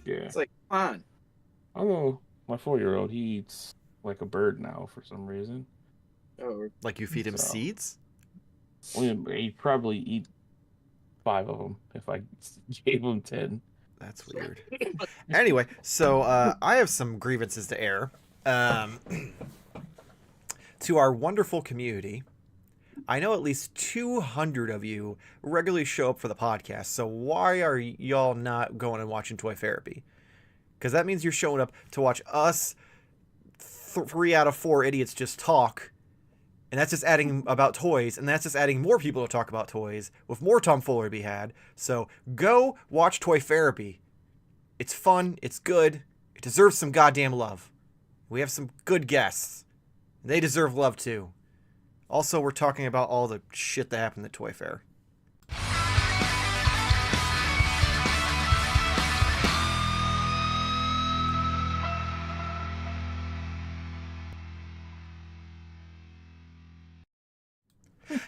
Yeah. It's like, come on. Although my 4-year-old, he eats like a bird now for some reason. Oh, Like you feed him So seeds? he'd probably eat 5 of them if I gave him 10. That's weird. Anyway, so I have some grievances to air. Um, to our wonderful community, I know at least 200 of you regularly show up for the podcast, so why are y'all not going and watching Toy Therapy? Because that means you're showing up to watch us, 3 out of 4 idiots, just talk, and that's just adding about toys, and that's just adding more people to talk about toys, with more tomfoolery to be had. So go watch Toy Therapy. It's fun, it's good, it deserves some goddamn love. We have some good guests. They deserve love too. Also, we're talking about all the shit that happened at Toy Fair.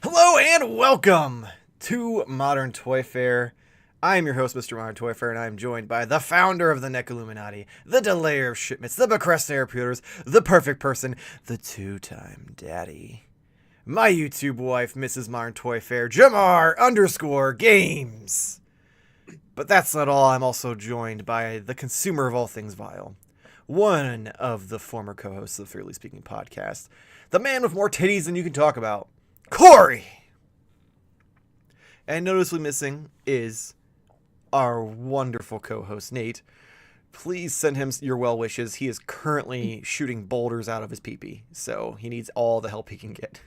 Hello and welcome to Modern Toy Fair. I am your host, Mr. Modern Toy Fair, and I am joined by the founder of the Neck Illuminati, the delayer of shipments, the procrastinator, the perfect person, the two-time daddy. My YouTube wife, Mrs. Modern Toy Fair, Jarmar_Games. But that's not all. I'm also joined by the consumer of all things vile, one of the former co-hosts of the Fairly Speaking podcast, the man with more titties than you can talk about, Corey. And noticeably missing is our wonderful co-host, Nate. Please send him your well wishes. He is currently shooting boulders out of his pee-pee, so he needs all the help he can get.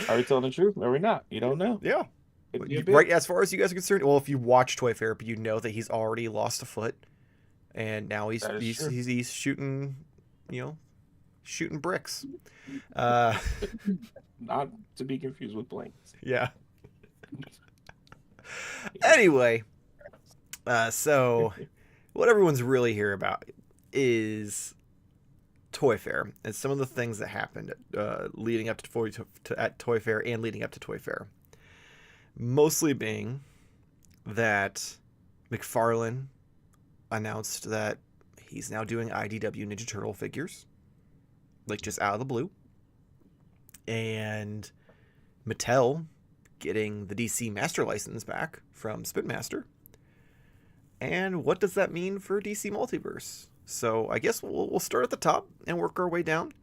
Are we telling the truth? Are we not? You don't know. Yeah. Could Right, as far as you guys are concerned, well, if you watch Toy Therapy, you know that he's already lost a foot, and now he's shooting, shooting bricks. Not to be confused with blanks. Yeah. Anyway, so what everyone's really here about is Toy Fair and some of the things that happened leading up at Toy Fair and leading up to Toy Fair. Mostly being that Mcfarlane announced that he's now doing IDW Ninja Turtle figures, like just out of the blue, and Mattel getting the DC Master license back from Spin Master. And what does that mean for DC Multiverse? So I guess we'll start at the top and work our way down.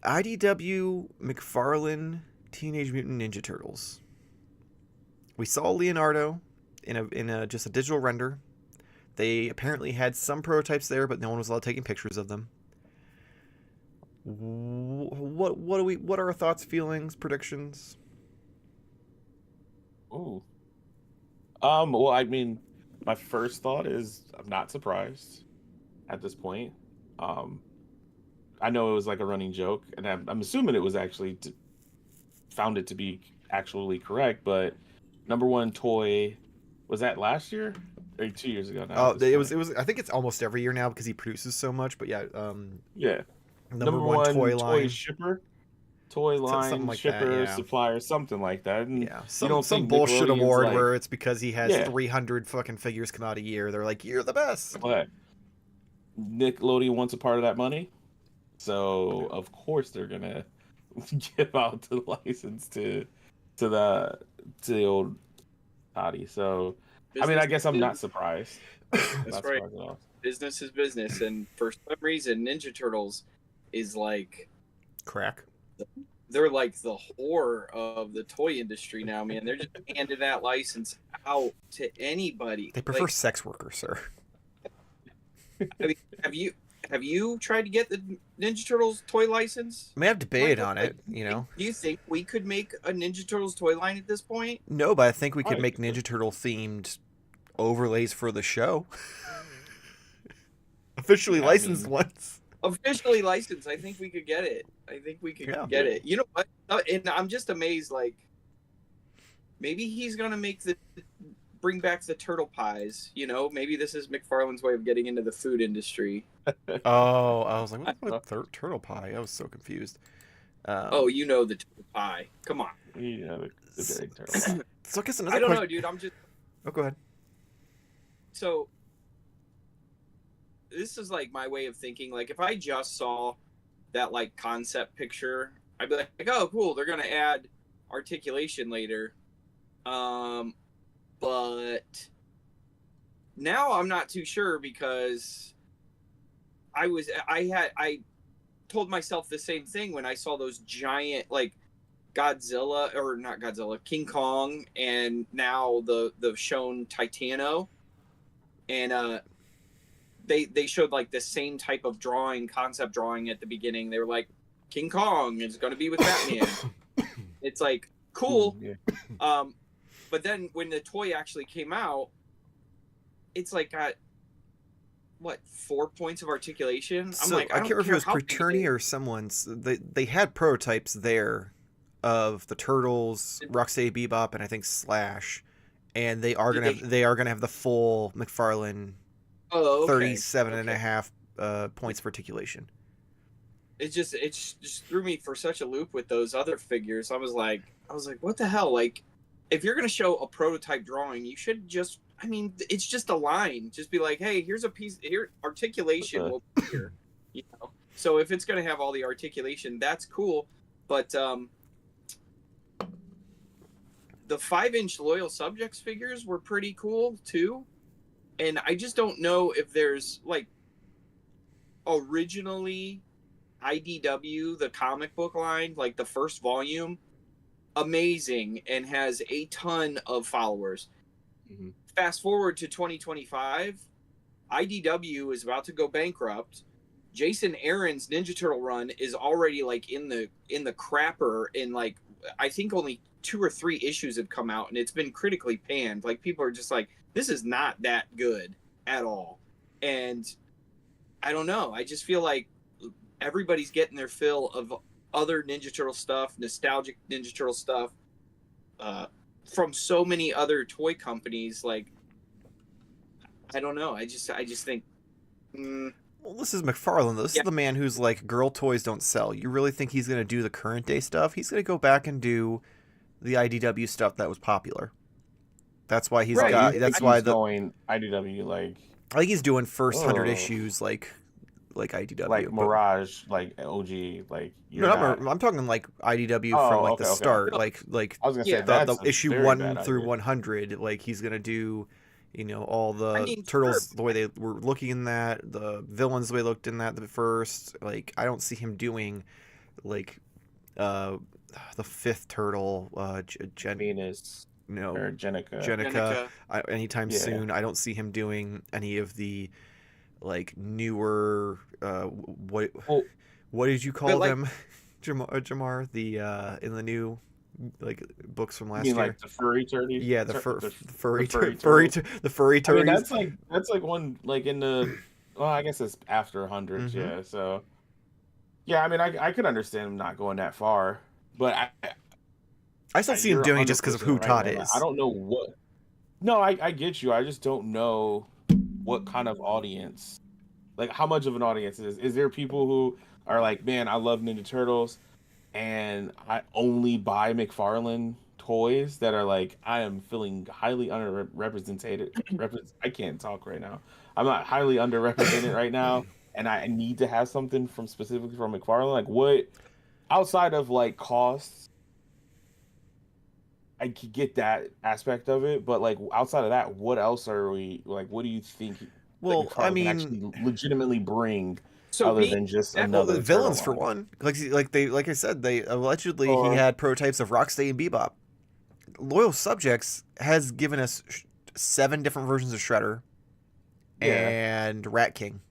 IDW Mcfarlane Teenage Mutant Ninja Turtles. We saw Leonardo in a just a digital render. They apparently had some prototypes there, but no one was allowed taking pictures of them. What are our thoughts, feelings, predictions? Ooh. Well, I mean, my first thought is I'm not surprised at this point. I know it was like a running joke, and I'm assuming it was actually found it to be actually correct. But number one toy, was that last year or 2 years ago now? Oh, it was. I think it's almost every year now because he produces so much. But yeah, yeah. Number one toy line shipper. Toy line, something like shipper, that, yeah. Supplier, something like that. And yeah, you don't some think bullshit Nickelodeon's award like, where it's because he has Yeah. 300 fucking figures come out a year. They're like, you're the best. But Nickelodeon wants a part of that money, so of course they're gonna give out the license to the old Toddy. So I mean, I guess I'm not surprised. That's right. Business is business, and for some reason, Ninja Turtles is like crack. They're like the whore of the toy industry now, man. They're just handing that license out to anybody. They prefer sex workers, sir. I mean, have you tried to get the Ninja Turtles toy license? I mean, I've debated on it, you know. Do you think we could make a Ninja Turtles toy line at this point? No, but I think we could make Ninja Turtle themed overlays for the show. Officially licensed ones. Officially licensed. I think we could get it. Get it. You know what? And I'm just amazed. Like, maybe he's gonna bring back the turtle pies. You know, maybe this is Mcfarlane's way of getting into the food industry. Oh, I was like, what turtle pie? I was so confused. Oh, you know the turtle pie. Come on. Yeah, the big turtle. So I guess another I don't question. know, dude. I'm just Oh, go ahead. so. This is like my way of thinking. Like if I just saw that like concept picture, I'd be like, oh, cool. They're gonna add articulation later. But now I'm not too sure because I told myself the same thing when I saw those giant like Godzilla or not Godzilla, King Kong, and now the shown Titano, and they showed like the same type of drawing, concept drawing at the beginning. They were like, King Kong is going to be with Batman. It's like cool. Yeah. But then when the toy actually came out, it's like got what 4 points of articulation. So I'm like, I can't remember if it was how big Preternia or someone's. They had prototypes there of the Turtles, Rocksteady Bebop, and I think Slash, and they are gonna have the full McFarlane Oh, okay. 37 and a half points of articulation. It just threw me for such a loop with those other figures. I was like, what the hell? Like, if you're gonna show a prototype drawing, you should just. I mean, it's just a line. Just be like, hey, here's a piece. Here, articulation will be here. You know. So if it's gonna have all the articulation, that's cool. But the 5-inch Loyal Subjects figures were pretty cool too. And I just don't know if there's like originally IDW, the comic book line, like the first volume, amazing and has a ton of followers. Mm-hmm. Fast forward to 2025, IDW is about to go bankrupt. Jason Aaron's Ninja Turtle run is already like in the crapper, and like I think only 2 or 3 issues have come out, and it's been critically panned. Like people are just like, this is not that good at all. And I don't know. I just feel like everybody's getting their fill of other Ninja Turtle stuff, nostalgic Ninja Turtle stuff, from so many other toy companies. Like, I don't know. I just think. Well, this is McFarlane, though. This is the man who's like, girl toys don't sell. You really think he's going to do the current day stuff? He's going to go back and do the IDW stuff that was popular. That's why he's got. That's why the going IDW like. I think he's doing first 100 issues like IDW, like Mirage, like OG, like. No, I'm talking like IDW from like the start, like I was gonna say the issue 1 through 100. Like he's gonna do, you know, all the turtles the way they were looking in that, the villains the way they looked in that the first. Like I don't see him doing like the 5th turtle, Venus. No, or Jenica. Anytime soon. I don't see him doing any of the like newer. What did you call them, Jarmar? The in the new like books from last year. Like the furry turdies? Yeah, the furry turdies. I mean, that's like one like in the. Well, I guess it's after 100s. Mm-hmm. Yeah, so. Yeah, I mean, I could understand him not going that far, but I still see him doing it just because of who Todd is. I don't know what. No, I get you. I just don't know what kind of audience, like how much of an audience it is. Is there people who are like, man, I love Ninja Turtles, and I only buy McFarlane toys that are like, I am feeling highly underrepresented. I can't talk right now. I'm not highly underrepresented right now, and I need to have something specifically from McFarlane. Like what, outside of like costs. I could get that aspect of it, but like outside of that, what else are we like? What do you think? Well, I mean, can actually legitimately bring other than just another villains for one. Like I said, they allegedly he had prototypes of Rocksteady and Bebop. Loyal Subjects has given us 7 different versions of Shredder and Rat King.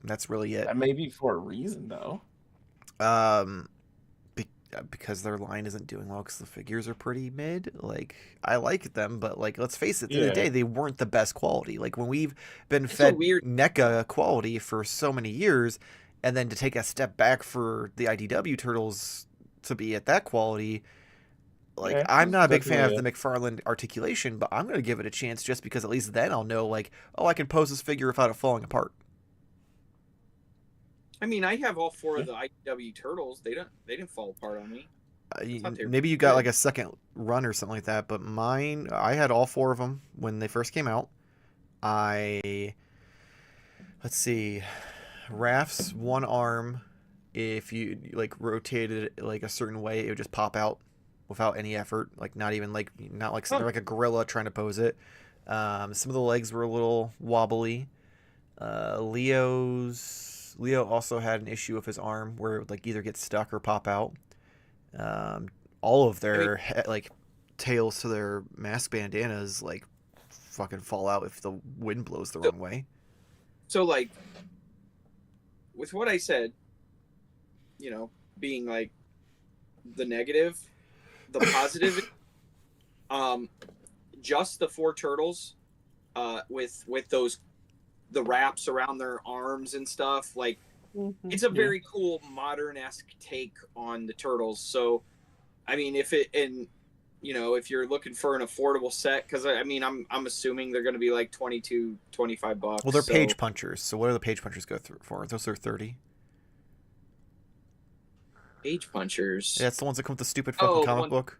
That's really it. That may be for a reason, though. Because their line isn't doing well because the figures are pretty mid. Like, I like them, but like, let's face it, at the end of the day, they weren't the best quality. Like when we've been fed NECA quality for so many years, and then to take a step back for the IDW Turtles to be at that quality, like I'm not a big fan of the McFarlane articulation, but I'm going to give it a chance just because at least then I'll know like, oh, I can pose this figure without it falling apart. I mean, I have all 4 of the IDW Turtles. They didn't fall apart on me. maybe you got like a second run or something like that, but mine, I had all 4 of them when they first came out. Let's see, Raph's one arm, if you like rotated it like a certain way, it would just pop out without any effort, like not like they're like a gorilla trying to pose it. Some of the legs were a little wobbly. Leo also had an issue with his arm where it would like either get stuck or pop out. All of their like tails to their mask bandanas like fucking fall out if the wind blows the wrong way. So like, with what I said, being like the negative, the positive, just the 4 turtles, with the wraps around their arms and stuff, like it's a very cool modern-esque take on the turtles. So, I mean, if you're looking for an affordable set, because I mean, I'm assuming they're going to be like $22-25. Well, they're page punchers. So what do the page punchers go through for? Those are 30. Page punchers. Yeah, it's the ones that come with the stupid fucking comic book.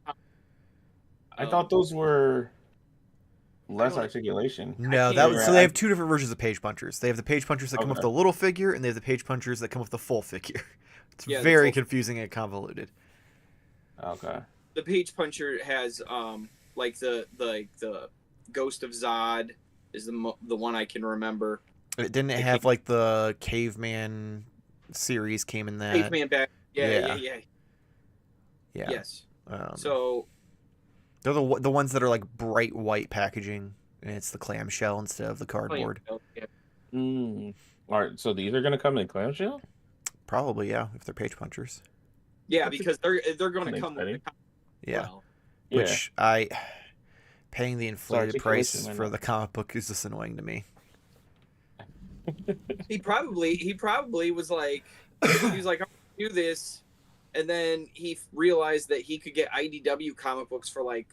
I thought those were less articulation. No, so they have 2 different versions of page punchers. They have the page punchers that come with the little figure, and they have the page punchers that come with the full figure. It's very confusing and convoluted. Okay. The page puncher has like the Ghost of Zod is the one I can remember. Didn't it have like the Caveman series came in that? Caveman back. Yeah. Yes. So they're the ones that are like bright white packaging, and it's the clamshell instead of the cardboard. All right, so these are gonna come in clamshell? Probably, yeah, if they're page punchers. Yeah, because they're going to come with the Which paying the inflated price for the comic book is just annoying to me. He probably was like, I'm gonna do this, and then he realized that he could get IDW comic books for like,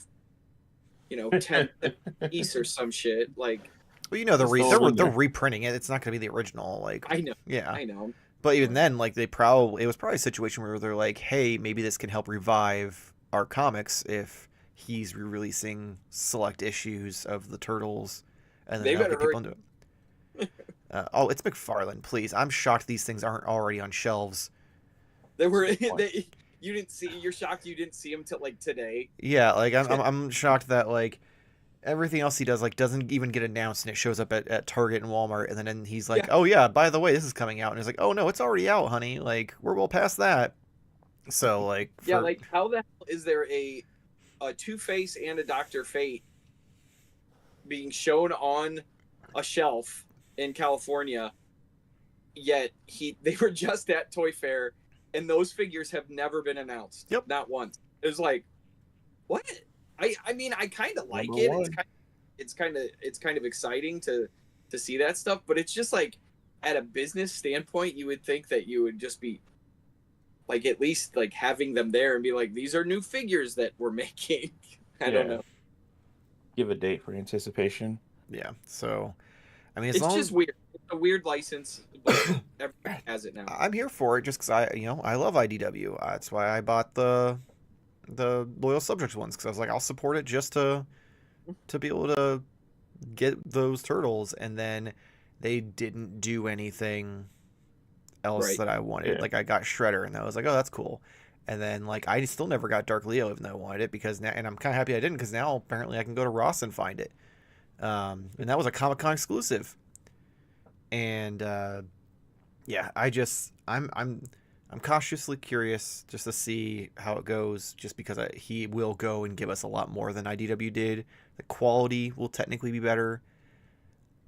10 piece or some shit. Like, well, they're reprinting it. It's not going to be the original. Like, I know. Yeah, I know. But even then, like it was probably a situation where they're like, hey, maybe this can help revive our comics if he's re-releasing select issues of the Turtles, and then get people into it. It's Mcfarlane, please. I'm shocked these things aren't already on shelves. You didn't see. You're shocked you didn't see them till like today. Yeah, like I'm shocked that like everything else he does like doesn't even get announced, and it shows up at Target and Walmart, and then he's like, oh yeah, by the way, this is coming out, and it's like, oh no, it's already out, honey. Like we're well past that. So like like how the hell is there a Two-Face and a Dr. Fate being shown on a shelf in California, yet they were just at Toy Fair, and those figures have never been announced. Yep. Not once. It was like, what? I mean, I kind of like it. It's kind of exciting to see that stuff, but it's just like, at a business standpoint, you would think that you would just be like at least like having them there and be like, these are new figures that we're making. I don't know. Give a date for anticipation. Yeah. So, I mean, it's just weird. It's a weird license, but everyone has it now. I'm here for it just because I love IDW. That's why I bought the Loyal Subjects ones, because I was like, I'll support it just to be able to get those turtles, and then they didn't do anything else that I wanted. Like I got Shredder, and I was like, oh, that's cool. And then like I still never got Dark Leo, even though I wanted it, because now, and I'm kind of happy I didn't, because now apparently I can go to Ross and find it. And that was a Comic-Con exclusive. And I'm cautiously curious just to see how it goes, just because he will go and give us a lot more than IDW did. The quality will technically be better.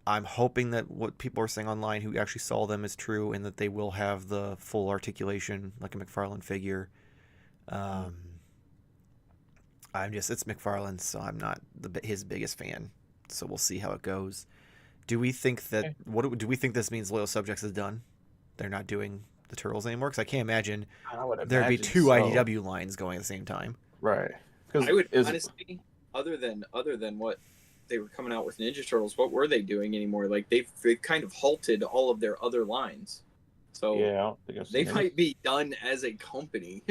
I'm hoping that what people are saying online who actually saw them is true, and that they will have the full articulation like a Mcfarlane figure. It's Mcfarlane, so I'm not his biggest fan. So we'll see how it goes. Do we think that do we think this means Loyal Subjects is done? They're not doing the Turtles anymore? Because I can't imagine there'd be two IDW lines going at the same time. Right. I would honestly, other than what they were coming out with Ninja Turtles, what were they doing anymore? Like they've kind of halted all of their other lines. So Yeah, I don't think I've they seen it. might be done as a company.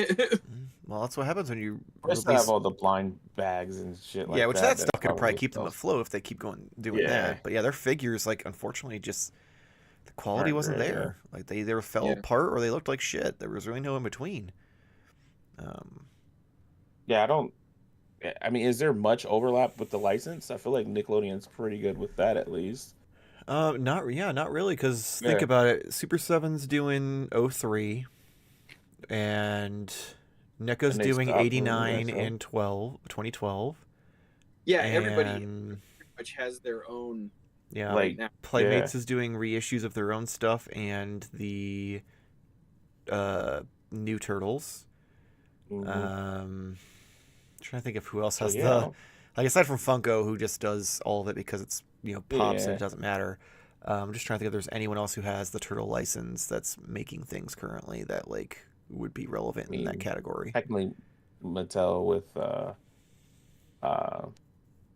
Well, that's what happens when you I still have all the blind bags and shit like yeah, which that. that stuff could probably keep them sells. afloat if they keep doing Yeah. that. But yeah, their figures, like, unfortunately, just the quality Aren't wasn't great, there. Like they either fell Yeah. apart or they looked like shit. There was really no in between. Yeah, I don't. I mean, is there much overlap with the license? I feel like Nickelodeon's pretty good with that, at least. Not really, because think Yeah. about it. Super 7's doing 03, and NECA's And they doing stopped doing 89 that, so. in 2012. Yeah, everybody And pretty much has their own yeah, right Like, now. Playmates is doing reissues of their own stuff and the new Turtles. Trying to think of who else has the, like, aside from Funko, who just does all of it because it's, you know, pops and it doesn't matter. I'm just trying to think if there's anyone else who has the Turtle license that's making things currently that, like, would be relevant in that category. Technically, Mattel with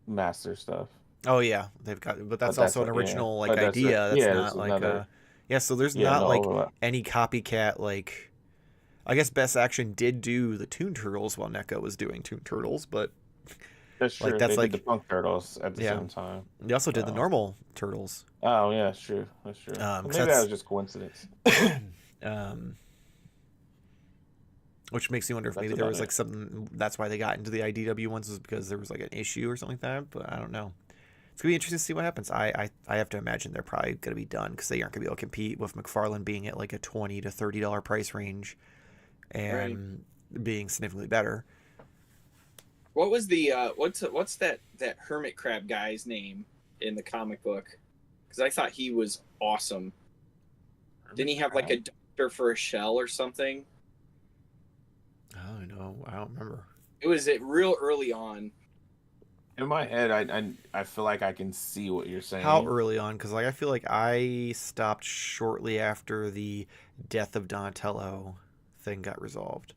Master stuff. Oh yeah, they've got, but that's also an original like idea. That's not like another, yeah. So there's yeah, not no like overlap. any copycat. Like, I guess Best Action did do the Toon Turtles while NECA was doing Toon Turtles, but That's true. like that's they like did the Punk Turtles at the yeah. same time. They also did the normal Turtles. Oh yeah, that's true. That's true. Maybe that was just coincidence. Which makes me wonder if maybe there was like something, that's why they got into the IDW ones, was because there was like an issue or something like that. But I don't know. It's gonna be interesting to see what happens. I have to imagine they're probably gonna be done because they aren't gonna be able to compete with Mcfarlane being at like a $20 to $30 price range, and being significantly better. What was the what's that hermit crab guy's name in the comic book? Because I thought he was awesome. Didn't he have like a doctor for a shell or something? I don't know. I don't remember. It was real early on. In my head, I feel like I can see what you're saying. How early on? Because like I feel like I stopped shortly after the death of Donatello thing got resolved.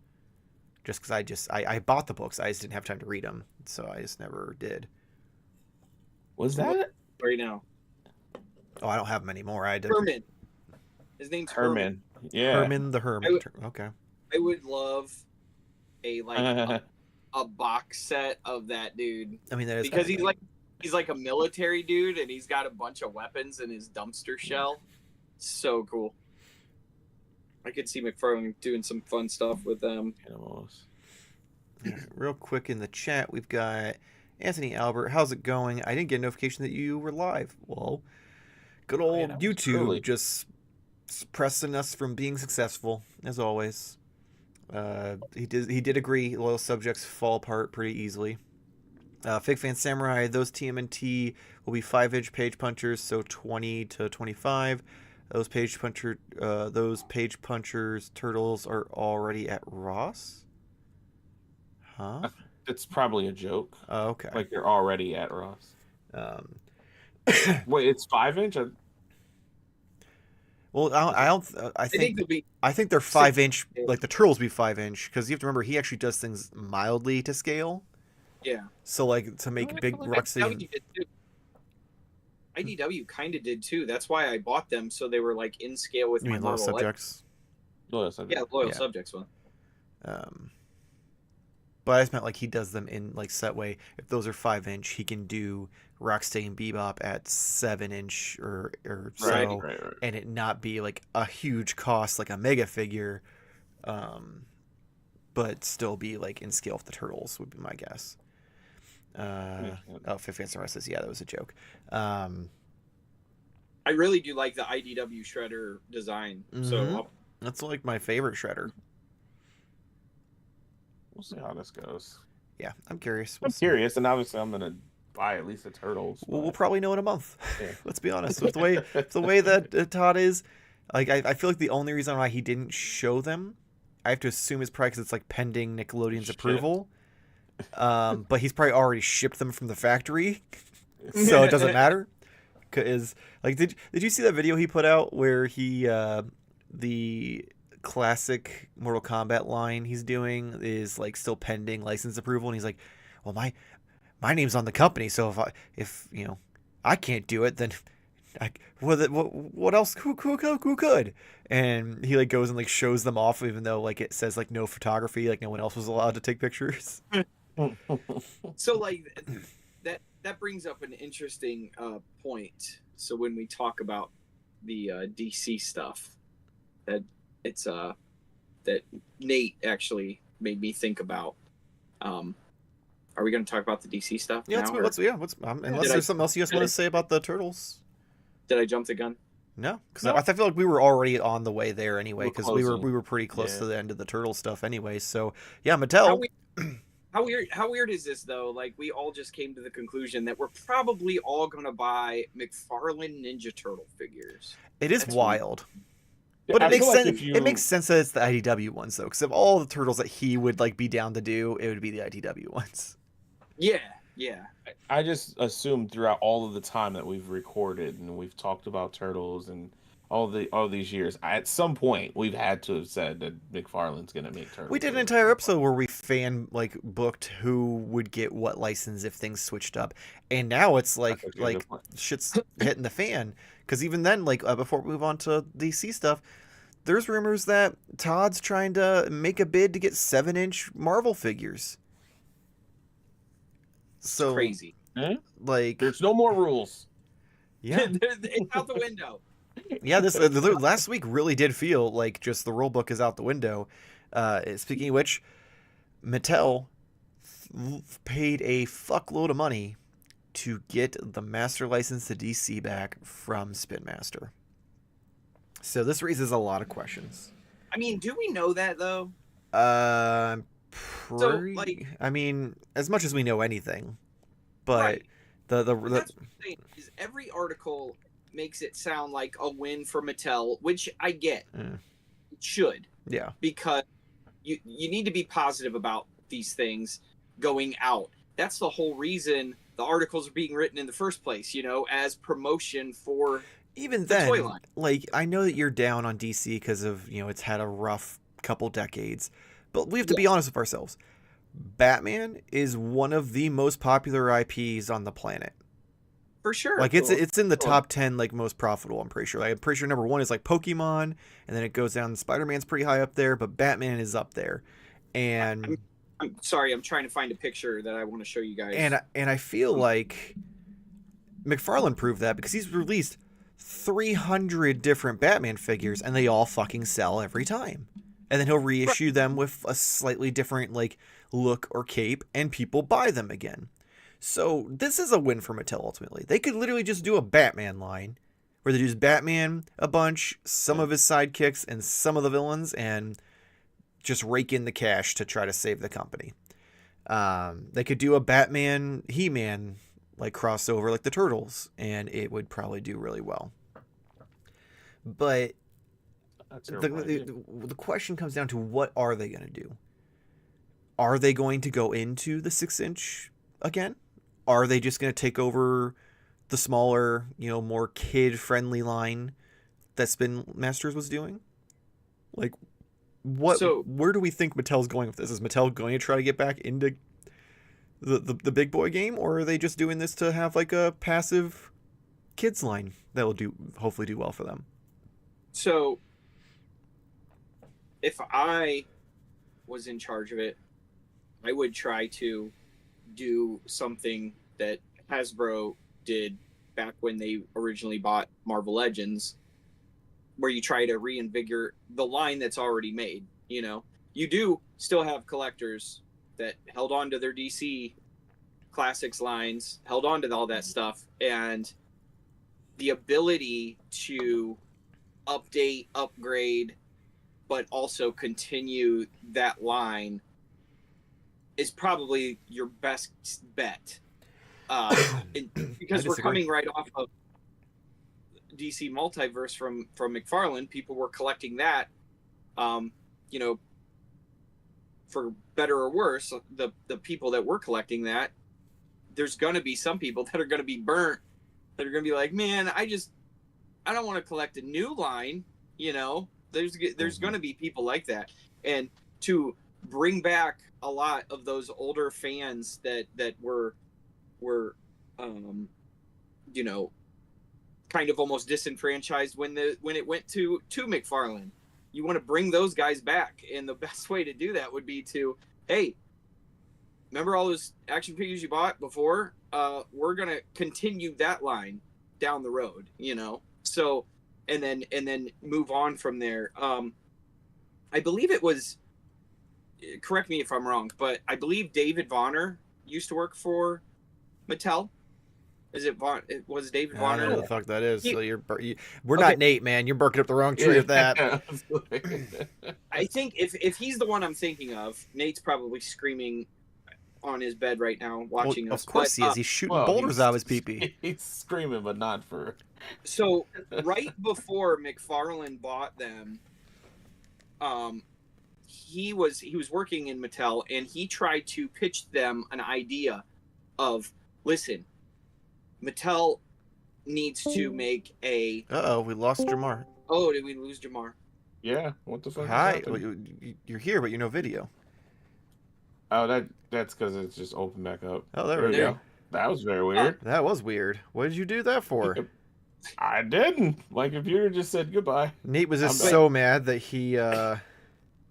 Just because I bought the books, I just didn't have time to read them, so I just never did. Was that right now? Oh, I don't have them anymore. I did. Herman. His name's Herman. Yeah. Herman the Hermit. Okay. I would love a box set of that dude. I mean, that is because he's like a military dude and he's got a bunch of weapons in his dumpster shell. So cool. I could see Mcfarlane doing some fun stuff with them. Real quick in the chat, we've got Anthony Albert. How's it going? I didn't get a notification that you were live. Well, good old YouTube just suppressing us from being successful, as always. He did agree loyal subjects fall apart pretty easily. Fig Fan Samurai, those TMNT will be 5-inch page punchers, so 20 to 25. Those page punchers turtles are already at Ross. Huh? It's probably a joke. Oh, okay. Like they're already at Ross. Wait, it's 5-inch. Well, I think they're 5-inch. Like the turtles be 5-inch because you have to remember he actually does things mildly to scale. Yeah. So like to make big rocks. IDW kind of did too. That's why I bought them, so they were like in scale with my loyal subjects. Loyal subjects. Yeah, loyal subjects one. But I just meant like he does them in like set way. If those are 5-inch, he can do Rocksteady and Bebop at 7-inch or so, right. and it not be like a huge cost like a mega figure, but still be like in scale with the turtles would be my guess. Fifth Answer says, yeah, that was a joke. I really do like the IDW Shredder design. So that's like my favorite Shredder. We'll see how this goes. Yeah, I'm curious. I'm curious, and obviously I'm gonna buy at least the turtles. We'll probably know in a month. Yeah. Let's be honest. With the way that Todd is, like I feel like the only reason why he didn't show them, I have to assume is probably because it's like pending Nickelodeon's approval. But he's probably already shipped them from the factory, so it doesn't matter. Cause like, did you see that video he put out where he the classic Mortal Kombat line he's doing is like still pending license approval, and he's like, well, my name's on the company, so if you know I can't do it, then What else? Who could? And he like goes and like shows them off, even though like it says like no photography, like no one else was allowed to take pictures. So like that brings up an interesting point. So when we talk about the DC stuff, that it's that Nate actually made me think about. Are we going to talk about the DC stuff Yeah, now? unless there's something else you guys want to say about the Turtles. Did I jump the gun? No, because I feel like we were already on the way there anyway, because we were pretty close Yeah. to the end of the Turtle stuff anyway. So yeah, Mattel. How weird is this though? Like we all just came to the conclusion that we're probably all gonna buy Mcfarlane Ninja Turtle figures. It is That's wild. But I it makes feel like sense. It makes sense that it's the IDW ones though, because of all the turtles that he would like be down to do, it would be the IDW ones. Yeah, yeah. I just assumed throughout all of the time that we've recorded and we've talked about Turtles and all these years, at some point we've had to have said that McFarlane's gonna make Turtles. We did an entire episode where we fan like booked who would get what license if things switched up, and now it's like shit's hitting the fan. Because even then, like before we move on to DC stuff, there's rumors that Todd's trying to make a bid to get 7-inch Marvel figures. So Crazy. Like there's no more rules. Yeah, it's out the window. Yeah, this last week really did feel like just the rule book is out the window. Speaking of which, Mattel paid a fuckload of money to get the master license to DC back from Spin Master. So this raises a lot of questions. I mean, do we know that though? I mean, as much as we know anything, but right. the That's what I'm saying, is every article makes it sound like a win for Mattel, which I get. It should. Yeah. Because you need to be positive about these things going out. That's the whole reason the articles are being written in the first place, as promotion for even the then, toy line. Like, I know that you're down on DC because of, it's had a rough couple decades, but we have to be honest with ourselves. Batman is one of the most popular IPs on the planet. For sure. Like it's in the top 10 like most profitable, I'm pretty sure. Like, I'm pretty sure number 1 is like Pokemon, and then it goes down. Spider-Man's pretty high up there, but Batman is up there. And I'm sorry, I'm trying to find a picture that I want to show you guys. And I feel like McFarlane proved that because he's released 300 different Batman figures and they all fucking sell every time. And then he'll reissue them with a slightly different like look or cape, and people buy them again. So this is a win for Mattel ultimately. They could literally just do a Batman line where they use Batman a bunch, some of his sidekicks, and some of the villains, and just rake in the cash to try to save the company. They could do a Batman He-Man like crossover like the Turtles, and it would probably do really well. But the question comes down to, what are they going to do? Are they going to go into the 6-inch again? Are they just going to take over the smaller, more kid-friendly line that Spin Masters was doing? Like, where do we think Mattel's going with this? Is Mattel going to try to get back into the big boy game, or are they just doing this to have like a passive kids line that will hopefully do well for them? So if I was in charge of it, I would try to do something that Hasbro did back when they originally bought Marvel Legends, where you try to reinvigorate the line that's already made. You do still have collectors that held on to their DC Classics lines, held on to all that stuff, and the ability to update, upgrade, but also continue that line is probably your best bet. Because we're coming right off of DC Multiverse from McFarlane. People were collecting that, for better or worse, the people that were collecting that, there's going to be some people that are going to be burnt, that are going to be like, man, I don't want to collect a new line. There's going to be people like that. And to bring back a lot of those older fans that were kind of almost disenfranchised when it went to Mcfarlane. You want to bring those guys back, and the best way to do that would be to, hey, remember all those action figures you bought before? We're gonna continue that line down the road, you know. So, and then move on from there. I believe it was. Correct me if I'm wrong, but I believe David Vonner used to work for Mattel. Is it Von? It was David Vonner. I don't know who the fuck that is. So we're Okay. not Nate, man. You're barking up the wrong tree with that. I think if he's the one I'm thinking of, Nate's probably screaming on his bed right now watching us. Of course he is. He's shooting boulders out of his pee-pee. He's screaming, but not for. So right before Mcfarlane bought them, he was working in Mattel, and he tried to pitch them an idea of, listen, Mattel needs to make a. We lost Jarmar. Oh, did we lose Jarmar? Yeah, what the fuck? Hi, you're here, but you're no video. Oh, that's because it's just opened back up. Oh, there we go. That was very weird. That was weird. What did you do that for? I didn't. My computer just said goodbye. Nate was just so mad that he.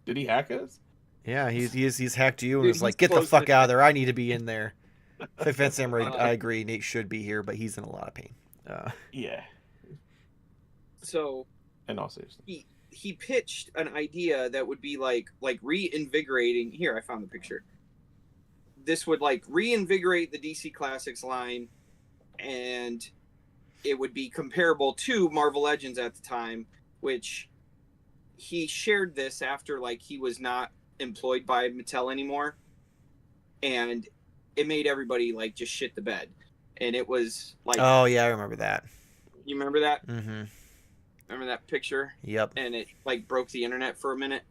Did he hack us? Yeah, he's hacked you and was like, get the fuck out of there. I need to be in there. Fifth Samurai, I agree. Nate should be here, but he's in a lot of pain. Yeah. So. And all seriously. He pitched an idea that would be like reinvigorating. Here, I found the picture. This would like reinvigorate the DC Classics line, and it would be comparable to Marvel Legends at the time, which he shared this after like he was not employed by Mattel anymore, and it made everybody like just shit the bed. And it was like, oh yeah, I remember that. You remember that? Mm-hmm. Remember that picture? Yep. And it like broke the internet for a minute.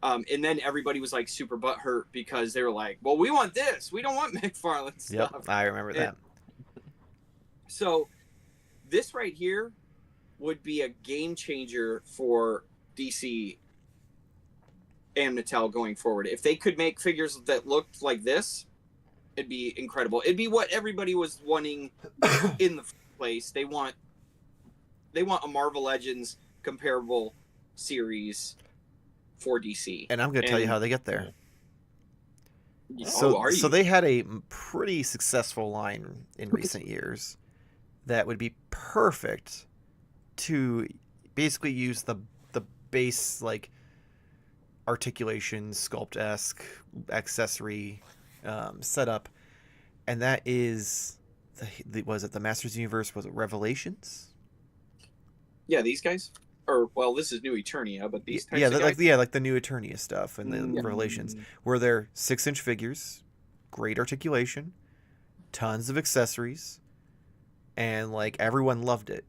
And then everybody was like super butthurt because they were like, well, we want this. We don't want Mcfarlane stuff. Yep, I remember that. So this right here would be a game changer for DC and Mattel going forward. If they could make figures that looked like this, it'd be incredible. It'd be what everybody was wanting in the first place. They want a Marvel Legends comparable series for DC. And I'm going to tell you how they get there. So they had a pretty successful line in recent years that would be perfect to basically use the base like articulation sculpt-esque accessory setup, and that is was it the Masters Universe? Was it Revelations? Yeah, these guys. Or well, this is New Eternia, but these types of guys? like the New Eternia stuff and the Revelations, where they're 6-inch figures, great articulation, tons of accessories, and like everyone loved it.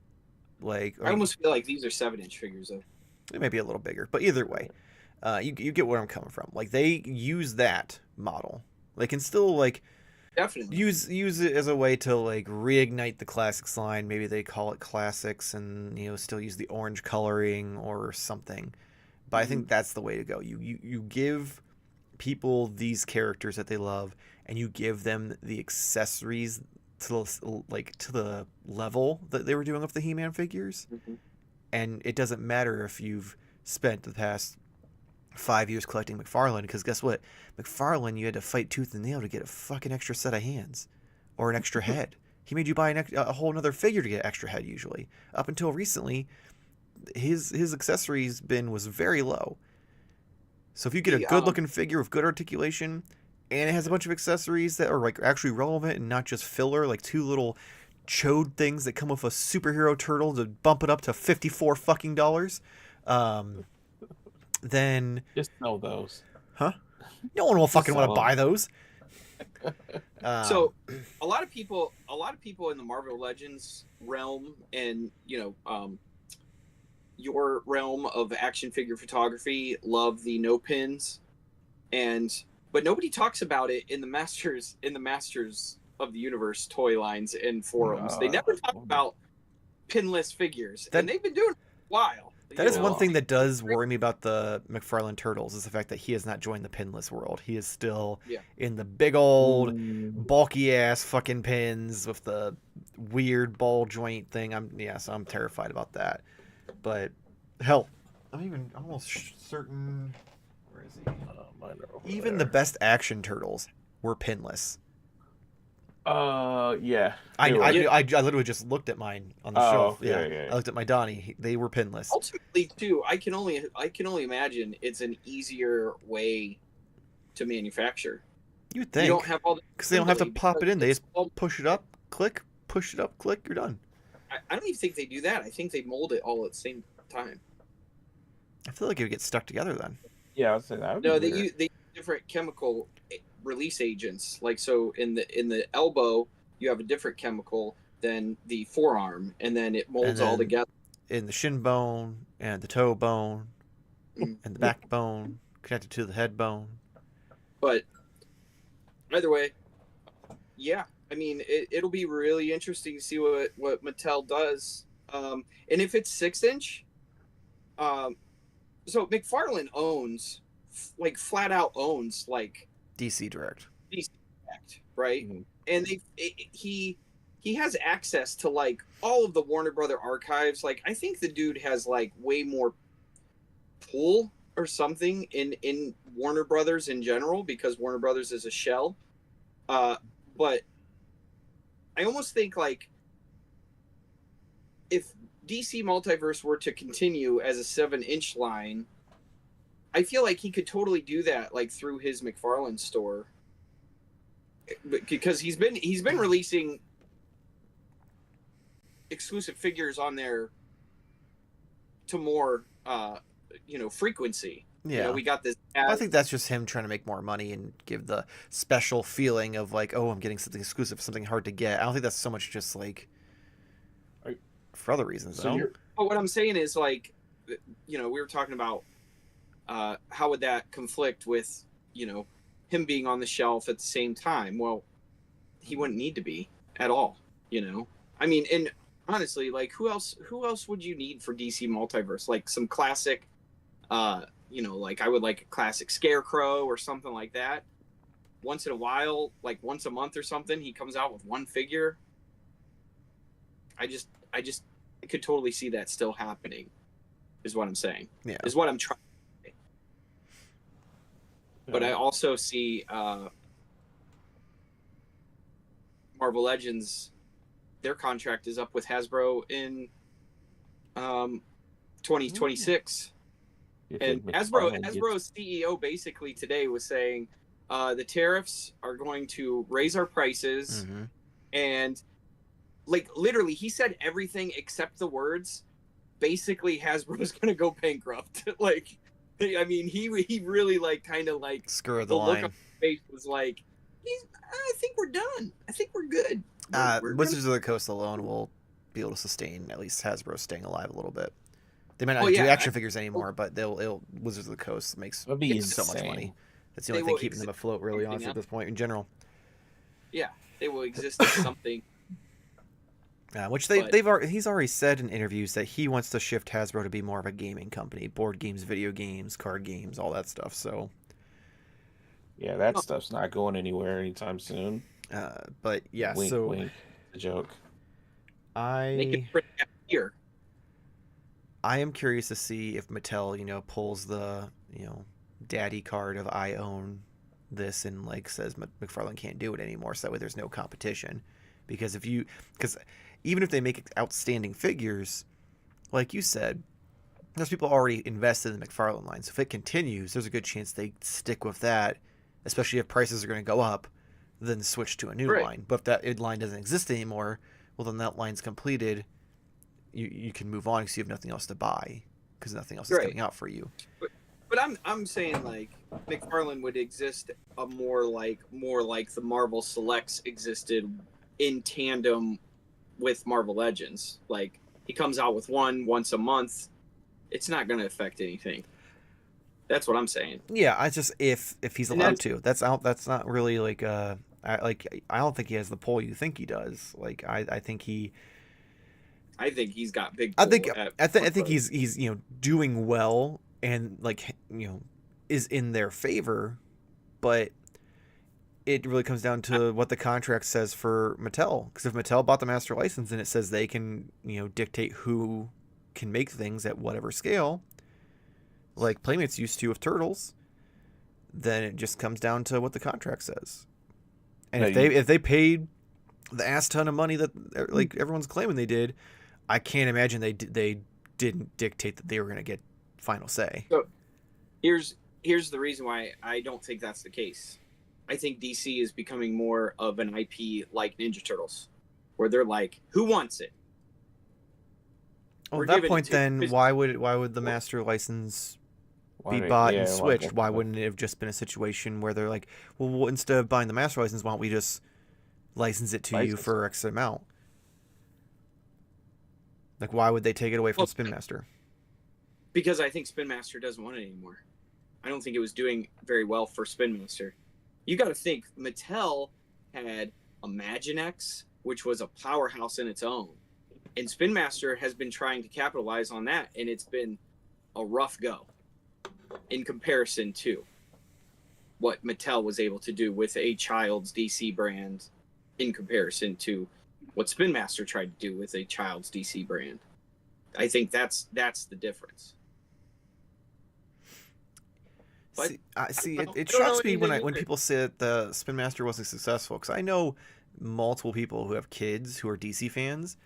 Like I almost feel like these are 7-inch figures though. It may be a little bigger, but either way, you get where I'm coming from. Like they use that model. They can still like definitely use it as a way to like reignite the Classics line. Maybe they call it Classics and still use the orange coloring or something. But I think that's the way to go. You give people these characters that they love, and you give them the accessories to the level that they were doing with the He-Man figures. Mm-hmm. And it doesn't matter if you've spent the past 5 years collecting Mcfarlane, because guess what? Mcfarlane, you had to fight tooth and nail to get a fucking extra set of hands or an extra head. He made you buy a whole other figure to get an extra head usually. Up until recently, his accessories bin was very low. So if you get a good looking figure with good articulation and it has a bunch of accessories that are like actually relevant and not just filler, like 2 little chode things that come with a superhero turtle to bump it up to $54 fucking dollars, then just sell those. Huh? No one will fucking want to buy those. So a lot of people in the Marvel Legends realm and your realm of action figure photography love the no pins, but nobody talks about it in the Masters of the Universe toy lines and forums. They never talk about pinless figures, and they've been doing it for a while. That is one thing that does worry me about the Mcfarlane Turtles, is the fact that he has not joined the pinless world. He is still in the big old bulky ass fucking pins with the weird ball joint thing. So I'm terrified about that. But hell, I'm almost certain. Where is he? Mine are over Even the there. best action turtles were pinless. Yeah. I they were. I literally just looked at mine on the shelf. Yeah. I looked at my Donnie. They were pinless. Ultimately, too, I can only imagine it's an easier way to manufacture. You'd think. You don't have all the because they don't have to assembly, pop it in. They it's just all- push it up, click, push it up, click. You're done. I don't even think they do that. I think they mold it all at the same time. I feel like it would get stuck together then. Yeah, I'd say that. Would No, be they weird. use different chemical release agents. Like, so in the elbow, you have a different chemical than the forearm, and then it molds all then- together. In the shin bone and the toe bone Mm. and the backbone connected to the head bone. But either way, yeah. I mean, it'll be really interesting to see what Mattel does. And if it's 6-inch, so McFarlane owns, like, flat out owns, like, DC Direct. DC Direct, right? Mhm. And he has access to, like, all of the Warner Brother archives. Like, I think the dude has, like, way more pull or something in Warner Brothers in general, because Warner Brothers is a shell. But I almost think, like, if DC Multiverse were to continue as a 7-inch line, I feel like he could totally do that, like, through his McFarlane store, because he's been releasing exclusive figures on there to more frequency. Yeah. We got this. I think that's just him trying to make more money and give the special feeling of like, oh, I'm getting something exclusive, something hard to get. I don't think that's so much just like for other reasons. So you're. But what I'm saying is, like, we were talking about how would that conflict with him being on the shelf at the same time. Well, he wouldn't need to be at all. I mean, and honestly, like, who else would you need for DC Multiverse? Like some classic, like, I would like a classic Scarecrow or something like that. Once in a while, like once a month or something, he comes out with one figure. I could totally see that still happening, is what I'm saying. Yeah. Is what I'm trying to say. But I also see Marvel Legends, their contract is up with Hasbro in 2026. And Hasbro's CEO basically today was saying the tariffs are going to raise our prices. Mm-hmm. And, like, literally, he said everything except the words. Basically, Hasbro's going to go bankrupt. Like, I mean, he really, like, kind of, like, Screw the line. Look on his face was like, I think we're done. I think we're good. Wizards of the Coast alone will be able to sustain at least Hasbro staying alive a little bit. They might not do action figures anymore, but Wizards of the Coast makes so much money. That's the only thing keeping them afloat, really, honestly, at this point in general. Yeah, they will exist as something. Which he's already said in interviews that he wants to shift Hasbro to be more of a gaming company, board games, video games, card games, all that stuff. So yeah, that stuff's not going anywhere anytime soon. But yeah, wink, so wink, a joke. Make it pretty here. I am curious to see if Mattel, pulls the, daddy card of I own this and, like, says McFarlane can't do it anymore, so that way there's no competition. Because even if they make outstanding figures, like you said, there's people already invested in the McFarlane line. So if it continues, there's a good chance they stick with that, especially if prices are going to go up, then switch to a new line. But if that line doesn't exist anymore, well, then that line's completed. You can move on because you have nothing else to buy because nothing else is coming out for you. But I'm saying, like, McFarlane would exist more like the Marvel Selects existed in tandem with Marvel Legends. Like, he comes out with one once a month. It's not going to affect anything. That's what I'm saying. Yeah, I just if he's allowed to. That's not really like I don't think he has the pull you think he does. Like I think he's got big pull. I think he's doing well and, like, is in their favor, but it really comes down to what the contract says for Mattel. Because if Mattel bought the master license and it says they can, dictate who can make things at whatever scale, like Playmates used to with Turtles, then it just comes down to what the contract says. And if they paid the ass ton of money that like everyone's claiming they did, I can't imagine they didn't dictate that they were going to get final say. So here's the reason why I don't think that's the case. I think DC is becoming more of an IP like Ninja Turtles, where they're like, "Who wants it?" Well, at that point, then why would the master license be bought and switched? Why wouldn't it have just been a situation where they're like, "Well, instead of buying the master license, why don't we just license it to you for X amount?" Like, why would they take it away from Spin Master? Because I think Spin Master doesn't want it anymore. I don't think it was doing very well for Spin Master. You got to think, Mattel had Imaginext, which was a powerhouse in its own. And Spin Master has been trying to capitalize on that, and it's been a rough go in comparison to what Mattel was able to do with a child's DC brand in comparison to what Spin Master tried to do with a child's DC brand. I think that's the difference. But it shocks me when people say that the Spin Master wasn't successful, because I know multiple people who have kids who are DC fans,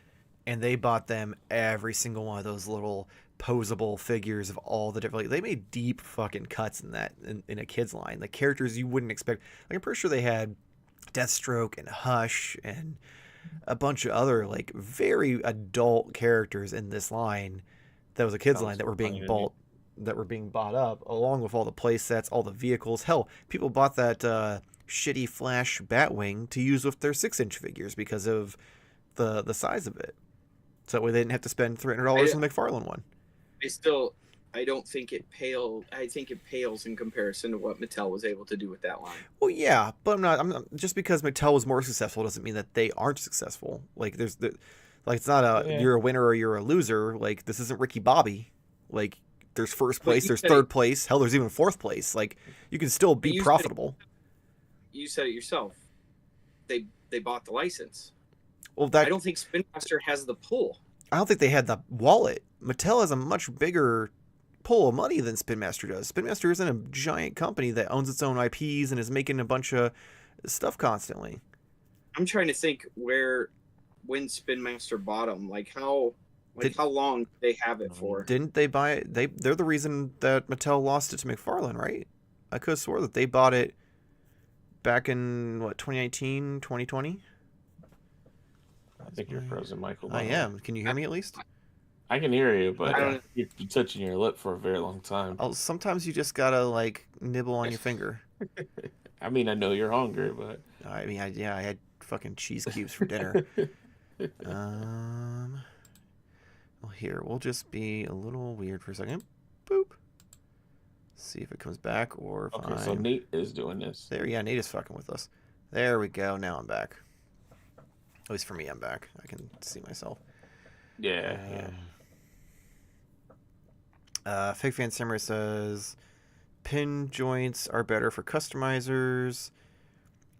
and they bought them every single one of those little posable figures of all the different. Like, they made deep fucking cuts in that in a kids line, like characters you wouldn't expect. Like, I'm pretty sure they had Deathstroke and Hush and a bunch of other like very adult characters in this line. That was a kids line that were being bought up, along with all the play sets, all the vehicles. Hell, people bought that shitty Flash Batwing to use with their 6-inch figures because of the size of it. So that way they didn't have to spend $300 on the Mcfarlane one. I don't think it pales. I think it pales in comparison to what Mattel was able to do with that line. Well, yeah, but I'm not just because Mattel was more successful doesn't mean that they aren't successful. Like it's not you're a winner or you're a loser. Like, this isn't Ricky Bobby. Like, there's first place, there's third place, hell, there's even fourth place. Like, you can still be profitable. You said it yourself. They bought the license. Well, I don't think Spin Master has the pull. I don't think they had the wallet. Mattel has a much bigger pull of money than Spin Master does. Spin Master isn't a giant company that owns its own IPs and is making a bunch of stuff constantly. I'm trying to think when Spin Master bought them, how long did they have it for? Didn't they buy it? They're the reason that Mattel lost it to Mcfarlane, right? I could have swore that they bought it back in 2019, 2020. I think you're frozen, Michael. I am. Can you hear me at least? I can hear you, but you're touching your lip for a very long time. Oh, sometimes you just gotta nibble on your finger. I mean, I know you're hungry, but I mean, I had fucking cheese cubes for dinner. Well, here we'll just be a little weird for a second. Boop. See if it comes back or if okay. So Nate is doing this. Nate is fucking with us. There we go. Now I'm back. At least for me, I'm back. I can see myself. Yeah. Fake Fan Samurai says pin joints are better for customizers.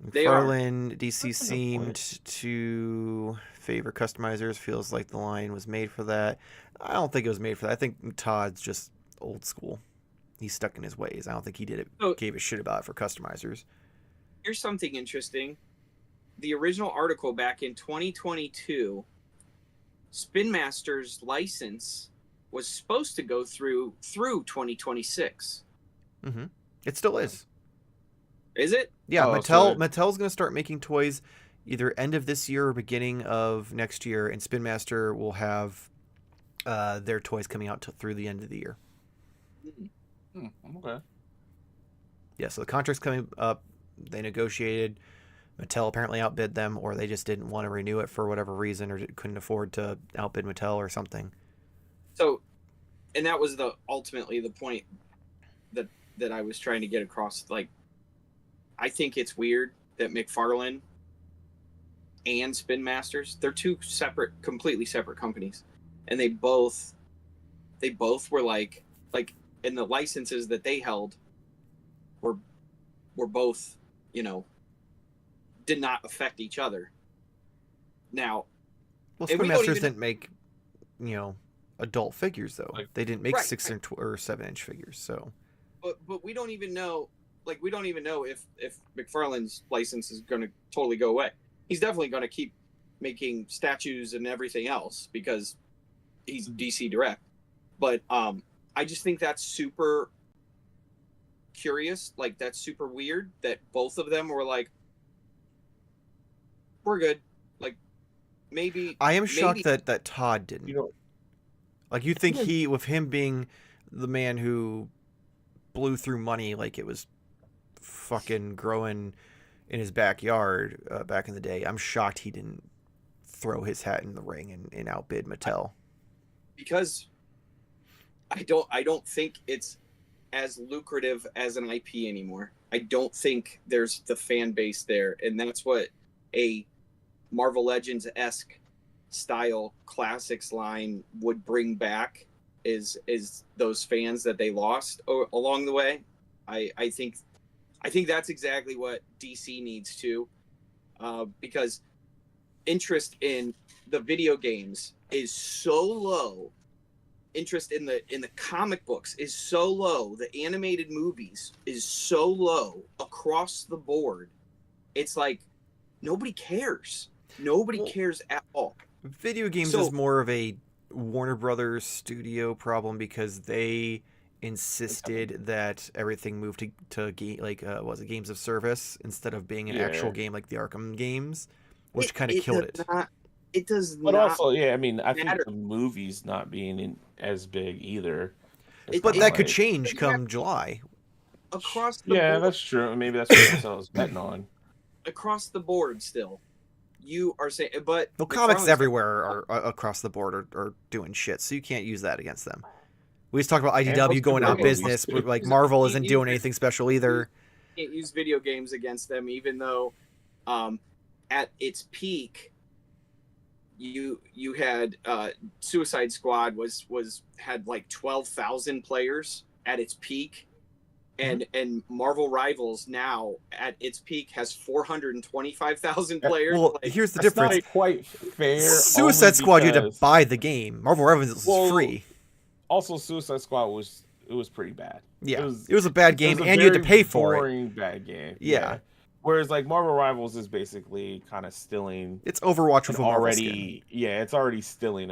Mcfarlane DC seemed to favor customizers. Feels like the line was made for that. I don't think it was made for that. I think Todd's just old school. He's stuck in his ways. I don't think he gave a shit about it for customizers. Here's something interesting. The original article back in 2022, Spin Master's license was supposed to go through 2026. Mm-hmm. It still is. Is it? Yeah, Mattel's going to start making toys either end of this year or beginning of next year, and Spin Master will have their toys coming out through the end of the year. Okay. Yeah, so the contract's coming up. They negotiated. Mattel apparently outbid them, or they just didn't want to renew it for whatever reason, or couldn't afford to outbid Mattel or something. So, and that was ultimately the point that I was trying to get across. I think it's weird that Mcfarlane and Spin Masters, they're two completely separate companies, and they both were and the licenses that they held were both, did not affect each other. Now, Well, and we Spin don't Masters even didn't make, adult figures though. Like- They didn't make Right, 6 right. or 7-inch figures. So but we don't even know, like, we don't even know if McFarlane's license is going to totally go away. He's definitely going to keep making statues and everything else because he's DC Direct. But I just think that's super curious. Like, that's super weird that both of them were like, we're good. Like, maybe I am shocked that Todd didn't. You know, Like, you think Yeah. with him being the man who blew through money like it was fucking growing in his backyard back in the day, I'm shocked he didn't throw his hat in the ring and outbid Mattel. because I don't think it's as lucrative as an IP anymore. I don't think there's the fan base there, and that's what a Marvel Legends-esque style classics line would bring back is those fans that they lost along the way. I think that's exactly what DC needs to, because interest in the video games is so low. Interest in the comic books is so low. The animated movies is so low across the board. It's like nobody cares. Nobody cares at all. Video games So- is more of a Warner Brothers studio problem because they insisted that everything moved to game was it games of service instead of being an actual Yeah. game like the Arkham games, which kind of killed it. It does but not. also, yeah, I mean, I think matter. the movies not being as big either. It's But kinda that could like- change come July. Across the Yeah, board, that's true. Maybe that's what Mattel was betting on. across the board still. You are saying, but No, comics McFarlane's- everywhere are across the board are doing shit, so you can't use that against them. We just talked about IDW most going out of superhero business, movies, but like too. Marvel isn't doing anything special either. Can't use video games against them, even though at its peak you had Suicide Squad had like 12,000 players at its peak, and Marvel Rivals now at its peak has 425,000 players. Well, Like, here's the That's difference. not quite fair. Suicide only Squad, you had to because- buy the game. Marvel Rivals was Well, free. Also, Suicide Squad was pretty bad. Yeah, it was a bad It game, was a and you had to very pay for it. boring, bad game. Yeah. Whereas like Marvel Rivals is basically kind of stealing It's Overwatch with an a Marvel already. skin. Yeah, it's already stealing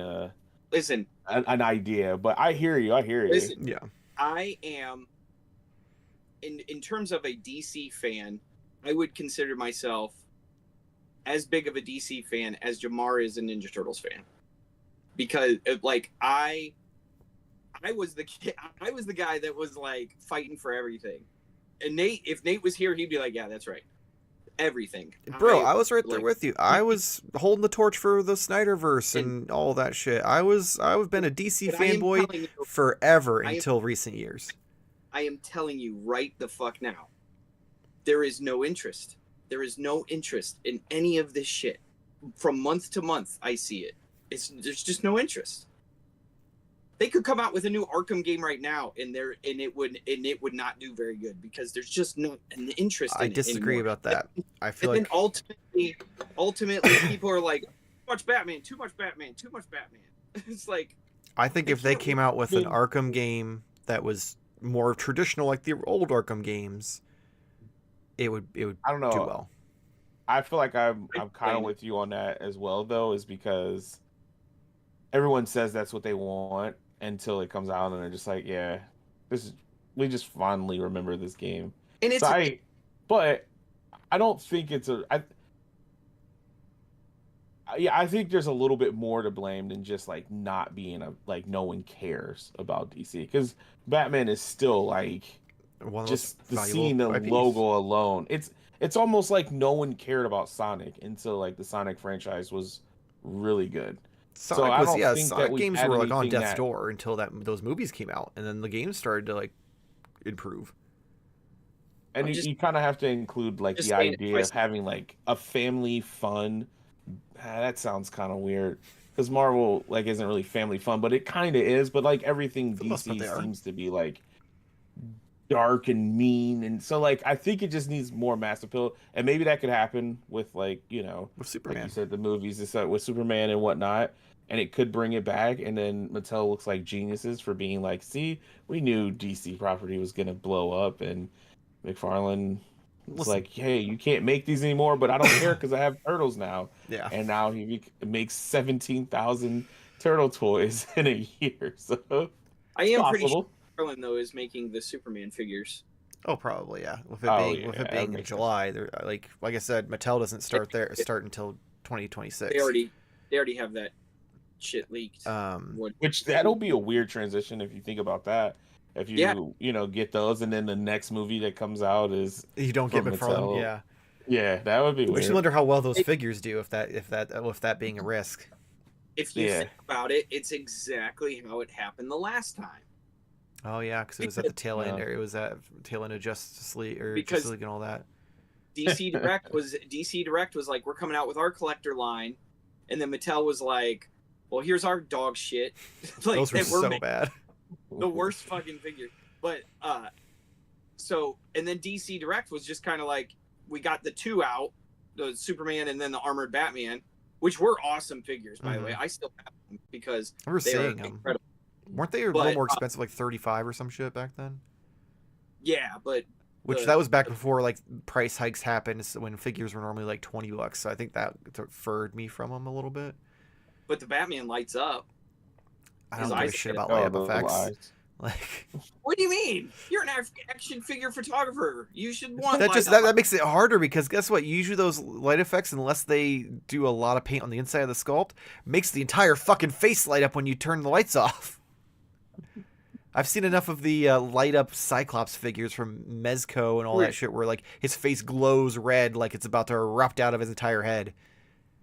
listen, an idea. But I hear you. listen. Yeah, I am in terms of a DC fan, I would consider myself as big of a DC fan as Jarmar is a Ninja Turtles fan, because like I was the guy that was like fighting for everything, and if Nate was here, he'd be like, yeah, that's right, everything. bro, I was right there like- with you. I was holding the torch for the Snyderverse and all that shit. I've been a DC But I am fanboy telling you- forever I am- until recent years. I am telling you right the fuck now, there is no interest. There is no interest in any of this shit. From month to month, I see it. There's just no interest. They could come out with a new Arkham game right now, and it would not do very good because there's just no an interest. I in it disagree anymore. about that. I feel And like then ultimately, people are like, too much Batman, too much Batman, too much Batman. It's like, I think if they can't came out with an win. Arkham game that was more traditional, like the old Arkham games, it would I don't know. do well. I feel like I'm kind playing of it. with you on that as well, though, is because everyone says that's what they want until it comes out, and they're just like, yeah, we just fondly remember this game. and it's But I don't think it's I think there's a little bit more to blame than just like not being like no one cares about DC, because Batman is still like One of just those seeing the valuable IPs. logo alone. It's almost like no one cared about Sonic until like the Sonic franchise was really good. Sonic I was don't think that Sonic we games had were like on anything death's that- door until those movies came out, and then the games started to like improve. And I'm you, just- you kind of have to include like just the saying it idea twice. of having like a family fun. That sounds kind of weird because Marvel like isn't really family fun, but it kind of is. But like everything For the most part, DC they are. seems to be like dark and mean, and so like I think it just needs more mass appeal, and maybe that could happen with like with like you Superman. said, the movies and stuff with Superman and whatnot, and it could bring it back, and then Mattel looks like geniuses for being like, see, we knew DC property was gonna blow up, and McFarlane was Listen, like, hey, you can't make these anymore, but I don't care because I have turtles now, yeah. and now he makes 17,000 turtle toys in a year, so I it's am pretty sure possible. Carlin though is making the Superman figures. Oh, probably yeah. Oh With it yeah, that would being in make sense. July, there like I said, Mattel doesn't start until 2026. They already have that shit leaked. What? Which that'll be a weird transition if you think about that. If Yeah, get those, and then the next movie that comes out is You don't get from McFarlane, Mattel. yeah. Yeah, that would be Makes you weird. wonder how well those figures do if that being a risk. if you Yeah, think about it, it's exactly how it happened the last time. Oh yeah, because it was at the tail end. yeah. Or it was at tail end of Justice League Because Justice League and all that. DC Direct was like, we're coming out with our collector line, and then Mattel was like, well, here's our dog shit. Like, Those were and we're so making bad. the worst fucking figure. But so and then DC Direct was just kind of like, we got the two out, the Superman and then the armored Batman, which were awesome figures, by the way. I still have them because I remember they are seeing them. incredible. Weren't they a little more expensive, like 35 or some shit back then? Yeah, but That was back before like price hikes happened, so when figures were normally like $20. So I think that deferred me from them a little bit. but the Batman lights up. I don't His give a eyes shit get- about Oh, light up those effects. eyes. Like What do you mean? You're an action figure photographer. You should want that makes it harder because guess what? Usually those light effects, unless they do a lot of paint on the inside of the sculpt, makes the entire fucking face light up when you turn the lights off. I've seen enough of the light up Cyclops figures from Mezco and all that shit where like his face glows red like it's about to erupt out of his entire head.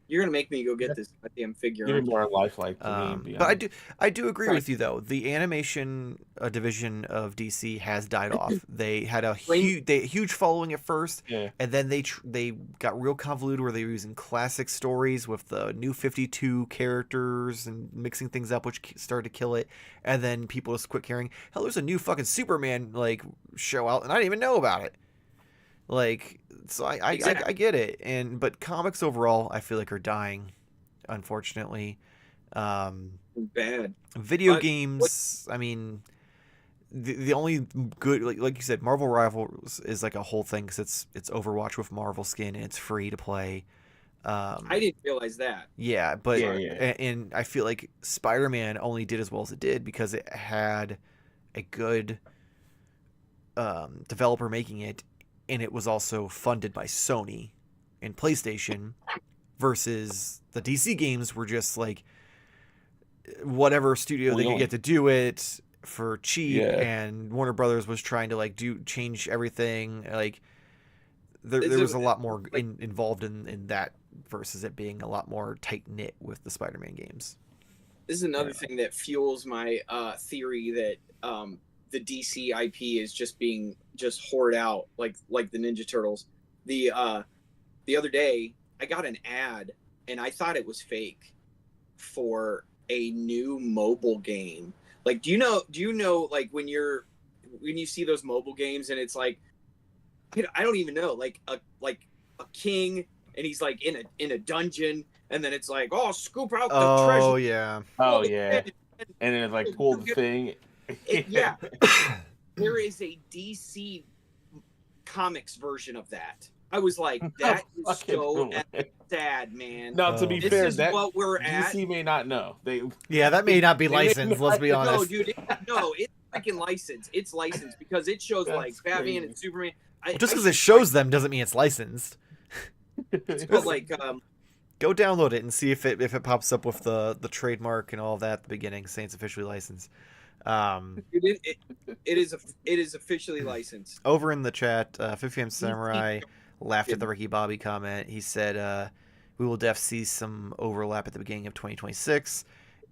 You're gonna make me go get this goddamn figure. Give it more lifelike to me. To be But honest. I do agree with you though. The animation division of DC has died off. They had a huge following at first, Yeah. and then they got real convoluted where they were using classic stories with the new 52 characters and mixing things up, which started to kill it. And then people just quit caring. Hell, there's a new fucking Superman like show out, and I didn't even know about it. Like, so I get it, but comics overall I feel like are dying, unfortunately. Bad. Video games, I mean, the only good like you said, Marvel Rivals is like a whole thing because it's Overwatch with Marvel skin and it's free to play. I didn't realize that. Yeah, but Yeah. and I feel like Spider-Man only did as well as it did because it had a good developer making it. And it was also funded by Sony and PlayStation versus the DC games were just like whatever studio they could get to do it for cheap. Yeah. And Warner Brothers was trying to like change everything. Like there was a lot more involved in that versus it being a lot more tight knit with the Spider-Man games. This is another thing that fuels my theory that the DC IP is just being hoarded out like the Ninja Turtles. The other day I got an ad and I thought it was fake for a new mobile game. Like, do you know like when you see those mobile games and it's like I don't even know, like a king and he's like in a dungeon and then it's like, oh, scoop out the treasure. Oh yeah. Oh yeah. And then like pull the thing. Yeah. There is a DC Comics version of that. I was like, that is so sad, man. No, to be This fair, is that what we're at. DC may not know. That may not be licensed. Let's be honest. No, dude, it's freaking licensed. It's licensed because it shows like Batman and Superman. Just because it shows them doesn't mean it's licensed. But like, go download it and see if it pops up with the trademark and all of that at the beginning, saying it's officially licensed. it is officially licensed. Over in the chat, 50M Samurai laughed at the Ricky Bobby comment. He said, "We will see some overlap at the beginning of 2026."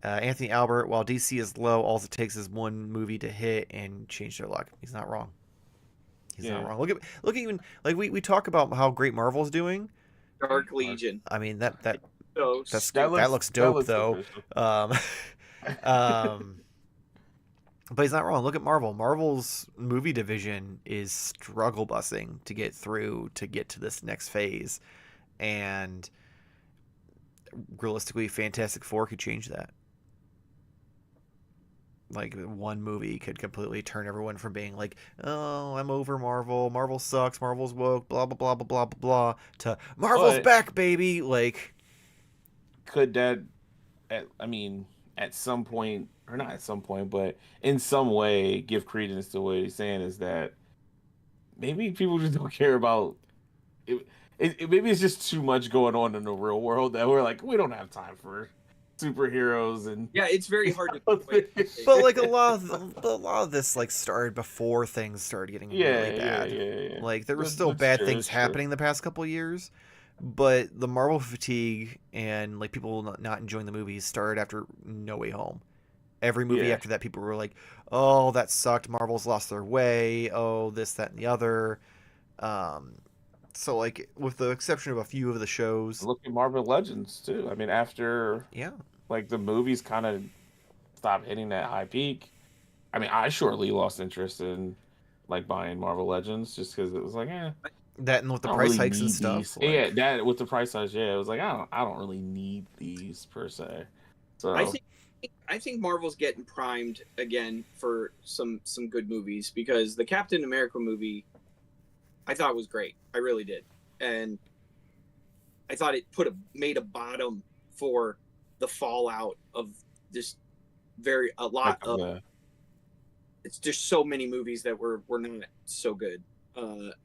Anthony Albert, while DC is low, all it takes is one movie to hit and change their luck. He's not wrong. He's not wrong. Look at even like we talk about how great Marvel's doing. Dark Legion. I mean that So looks dope though. But he's not wrong. Look at Marvel. Marvel's movie division is struggle busing to get through to get to this next phase. And realistically, Fantastic Four could change that. Like, one movie could completely turn everyone from being like, oh, I'm over Marvel. Marvel sucks. Marvel's woke. Blah, blah, blah, blah, blah, blah, blah. To Marvel's But back, baby. Like, could that, I mean, at some point, or not at some point, but in some way, give credence to what he's saying is that maybe people just don't care about it. Maybe it's just too much going on in the real world that we're like, we don't have time for superheroes and Yeah, it's very hard to. but like a lot of this like started before things started getting really bad. yeah. Like there were still That's bad true, things that's true. happening the past couple of years, but the Marvel fatigue and like people not enjoying the movies started after No Way Home. Every movie Yeah. after that, people were like, "Oh, that sucked. Marvel's lost their way. Oh, this, that, and the other." Um, so like, with the exception of a few of the shows, Look at Marvel Legends too. I mean, after yeah, like the movies kind of stopped hitting that high peak. I mean, I shortly lost interest in like buying Marvel Legends just because it was like, that and with the I don't price really hikes and need stuff, these. Yeah, like, that with the price size, yeah, it was like I don't really need these per se. I So think I think Marvel's getting primed again for some good movies because the Captain America movie I thought was great. I really did. And I thought it made a bottom for the fallout of this a lot like of it's just so many movies that were not so good.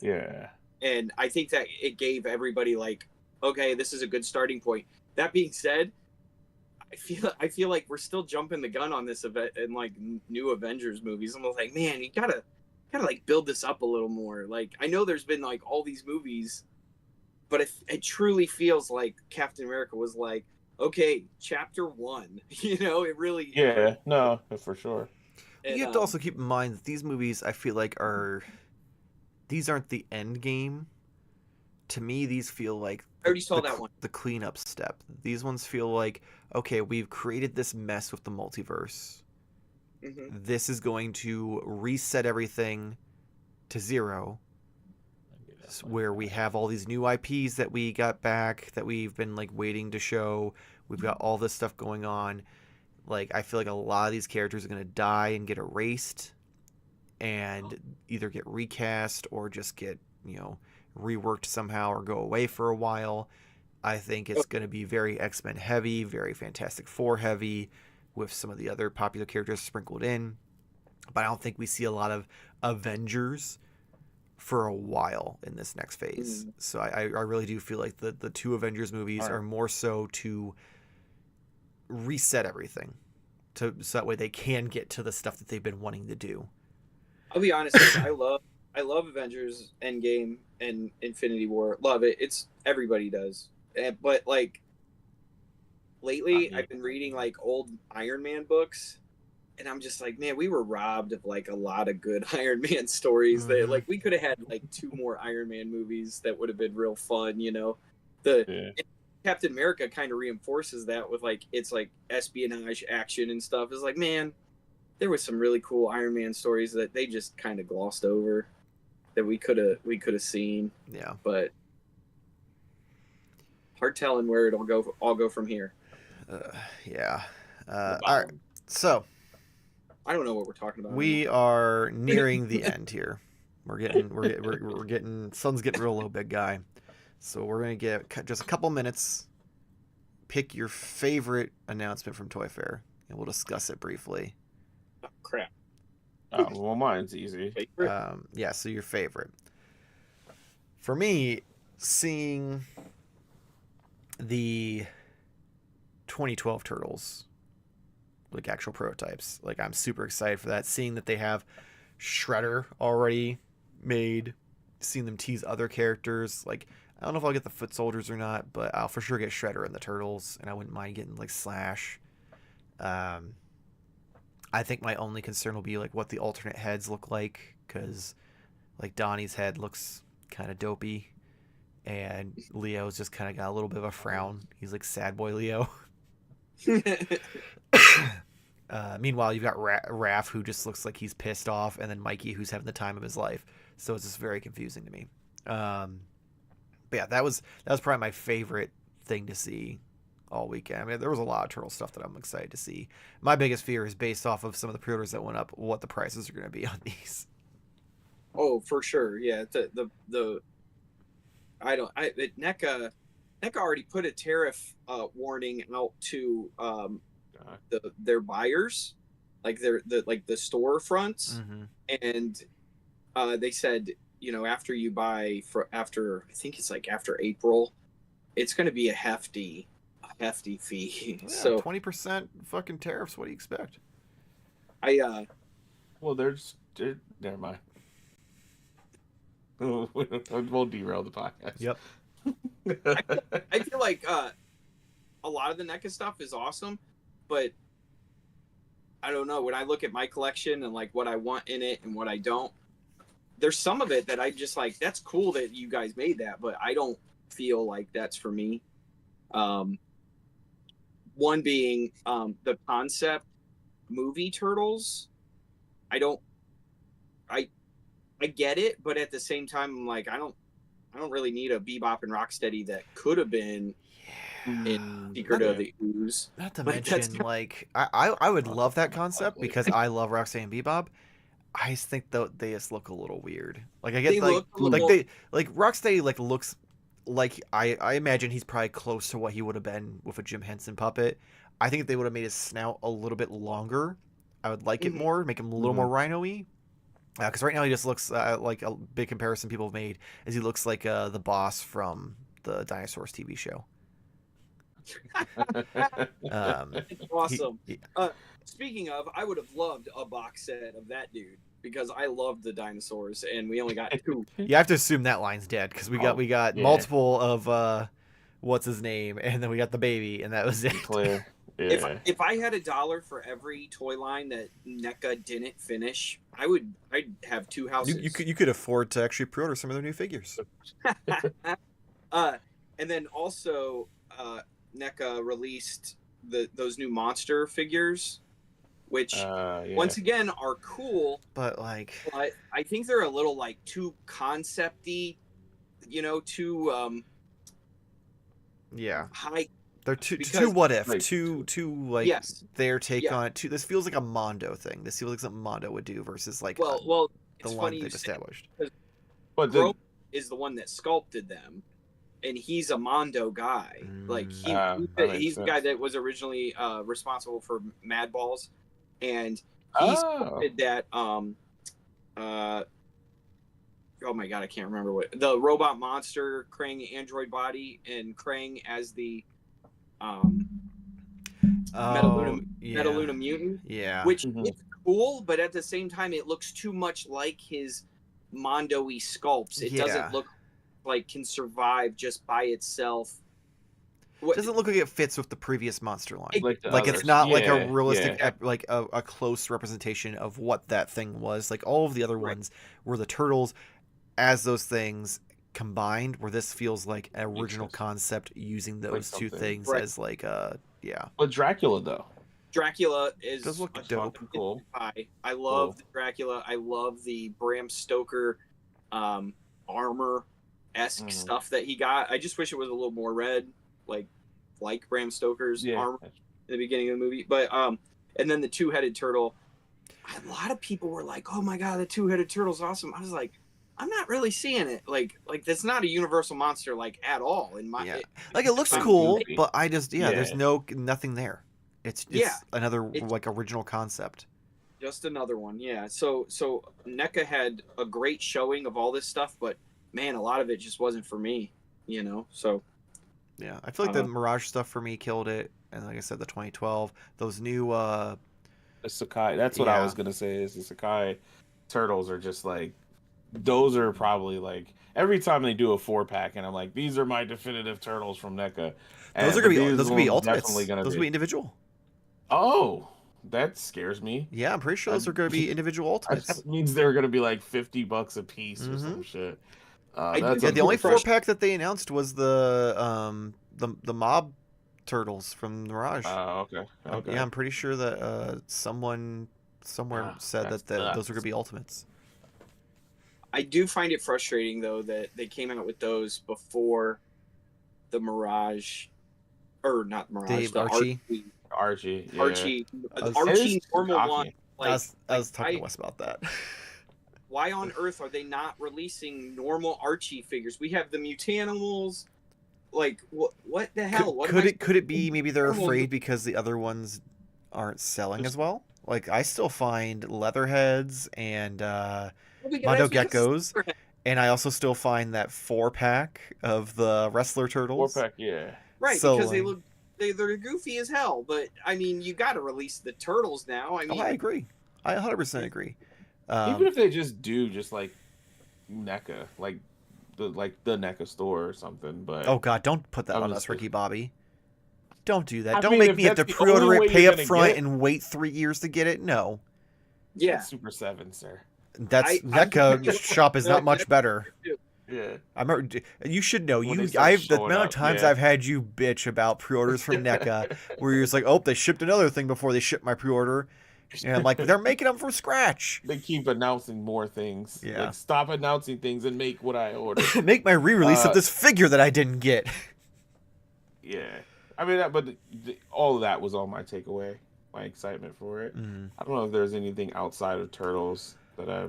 yeah, And I think that it gave everybody like, okay, this is a good starting point. That being said, I feel like we're still jumping the gun on this event and like new Avengers movies. I'm like, man, you gotta like build this up a little more. Like I know there's been like all these movies, but it truly feels like Captain America was like, okay, chapter one. It really. yeah, no, for sure. you And have to also keep in mind that these movies, I feel like, these aren't the end game. To me, these feel like I already saw that one. the cleanup step. These ones feel like, okay, we've created this mess with the multiverse. Mm-hmm. This is going to reset everything to zero, where we have all these new IPs that we got back that we've been like waiting to show. We've got all this stuff going on. Like I feel like a lot of these characters are going to die and get erased and either get recast or just get, reworked somehow or go away for a while. I think it's going to be very X-Men heavy, very Fantastic Four heavy, with some of the other popular characters sprinkled in. But I don't think we see a lot of Avengers for a while in this next phase. So I really do feel like the two Avengers movies are more so to reset everything, so that way they can get to the stuff that they've been wanting to do. I'll be honest, I love Avengers Endgame and Infinity War. Love it. It's everybody does. But like lately I've been reading like old Iron Man books and I'm just like, man, we were robbed of like a lot of good Iron Man stories that like we could have had like two more Iron Man movies that would have been real fun, Captain America kind of reinforces that with like it's like espionage action and stuff. It's like, man, there was some really cool Iron Man stories that they just kind of glossed over that we could have seen. Yeah. But hard telling where it'll go from here. Yeah. All right. So I don't know what we're talking about. We are nearing the end here. We're getting sun's getting real low, big guy. So we're gonna get just a couple minutes. Pick your favorite announcement from Toy Fair, and we'll discuss it briefly. Oh, crap. Oh, well, mine's easy. Yeah, so your favorite. For me, seeing the 2012 Turtles, like actual prototypes, like I'm super excited for that. Seeing that they have Shredder already made, seeing them tease other characters. Like, I don't know if I'll get the Foot Soldiers or not, but I'll for sure get Shredder and the Turtles, and I wouldn't mind getting like Slash. I think my only concern will be like what the alternate heads look like, because like Donnie's head looks kind of dopey, and Leo's just kind of got a little bit of a frown. He's like sad boy Leo. Meanwhile, you've got Raph, who just looks like he's pissed off, and then Mikey, who's having the time of his life. So it's just very confusing to me. But yeah, that was probably my favorite thing to see all weekend. I mean, there was a lot of turtle stuff that I'm excited to see. My biggest fear is based off of some of the pre-orders that went up, what the prices are going to be on these. Oh, for sure. Yeah. NECA already put a tariff warning out to their buyers, like the storefronts, and they said, after you buy after I think it's like after April, it's going to be a hefty fee. Yeah, so 20% fucking tariffs. What do you expect? Well, never mind. We'll derail the podcast. Yep. I feel like a lot of the NECA stuff is awesome, but I don't know. When I look at my collection and like what I want in it and what I don't, there's some of it that I just like, that's cool that you guys made that, but I don't feel like that's for me. One being the concept movie Turtles. I get it, but at the same time, I'm like, I don't really need a Bebop and Rocksteady that could have been in Secret of the Ooze. Not to mention, like, I would love that concept because I love Rocksteady and Bebop. I just think they just look a little weird. Like, I get like Rocksteady like looks like I imagine he's probably close to what he would have been with a Jim Henson puppet. I think if they would have made his snout a little bit longer, I would like it more, make him a little more rhino-y. Because right now he just looks like a big comparison people have made is he looks like the boss from the Dinosaurs TV show. Awesome. Speaking of, I would have loved a box set of that dude because I loved the dinosaurs, and we only got 2. You have to assume that line's dead because we got multiple of what's his name, and then we got the baby, and that was it. Clear. Yeah. If I had $1 for every toy line that NECA didn't finish, I'd have 2 houses. You could afford to actually pre-order some of their new figures. And then also NECA released those new monster figures, which once again are cool, but like I think they're a little like too concept-y, too high. They're too what if, like, too like their take on it. This feels like a Mondo thing. This feels like something Mondo would do versus like the one funny they've established. But Grove is the one that sculpted them, and he's a Mondo guy. Like he's the guy that was originally responsible for Mad Balls, and he sculpted that. Oh my god, I can't remember what the robot monster Krang android body and Krang as the Metaluna mutant, which is cool, but at the same time it looks too much like his Mondo-y sculpts. It doesn't look like can survive just by itself. It doesn't look like it fits with the previous monster line. Like it's not like a realistic, like a close representation of what that thing was. Like all of the other ones were the turtles as those things combined, where this feels like an original concept using those two things as like But Dracula though. Dracula does look dope. Cool. I love Dracula. I love the Bram Stoker armor-esque stuff that he got. I just wish it was a little more red, like Bram Stoker's armor in the beginning of the movie. But and then the 2-headed turtle. A lot of people were like, "Oh my god, the 2-headed turtle's awesome." I was like, I'm not really seeing it. Like that's not a universal monster like at all in my. Like it looks cool, but I just there's nothing there. It's another like original concept. Just another one, So NECA had a great showing of all this stuff, but man, a lot of it just wasn't for me. So. Yeah, I feel like the Mirage stuff for me killed it, and like I said, the 2012, those new. The Sakai. That's what I was gonna say. Is the Sakai turtles are just like. Those are probably like every time they do a 4-pack, and I'm like, these are my definitive turtles from NECA. Those are gonna be ultimates. Those will be individual. Oh, that scares me. Yeah, I'm pretty sure those are going to be individual ultimates. That means they're going to be like $50 a piece or some shit. The only 4-pack that they announced was the mob turtles from Mirage. Oh, okay. Okay. Yeah, I'm pretty sure that someone somewhere said that those are going to be ultimates. I do find it frustrating though that they came out with those before the Mirage, or not Mirage, the Archie. Archie, yeah. Archie, I was- Archie It's normal shocking. one. Like, I was talking to Wes about that. why on earth are they not releasing normal Archie figures? We have the Mutanimals. Like, what the hell? Could it be maybe they're afraid because the other ones aren't selling as well? Like, I still find Leatherheads and Mondo Geckos, and I also still find that 4-pack of the Wrestler Turtles. 4-pack, yeah. Right, So, because they're goofy as hell. But I mean, you got to release the turtles now. I mean, I agree. I 100% agree. Even if they just do like NECA, like the NECA store or something. But oh god, don't put that on us, Ricky Bobby. Don't do that. I Don't mean, make me have to pre-order it, pay up front, get... and wait 3 years to get it. No. Yeah. Super 7, sir. That's NECA shop is not much better. Yeah. I remember. You should know. When The amount of times I've had you bitch about pre-orders from NECA, where you're just like, oh, they shipped another thing before they shipped my pre-order, and I'm like, they're making them from scratch. They keep announcing more things. Yeah. Like, stop announcing things and make what I ordered. Make my re-release of this figure that I didn't get. Yeah. I mean, but all of that was all my takeaway, my excitement for it. I don't know if there's anything outside of Turtles that I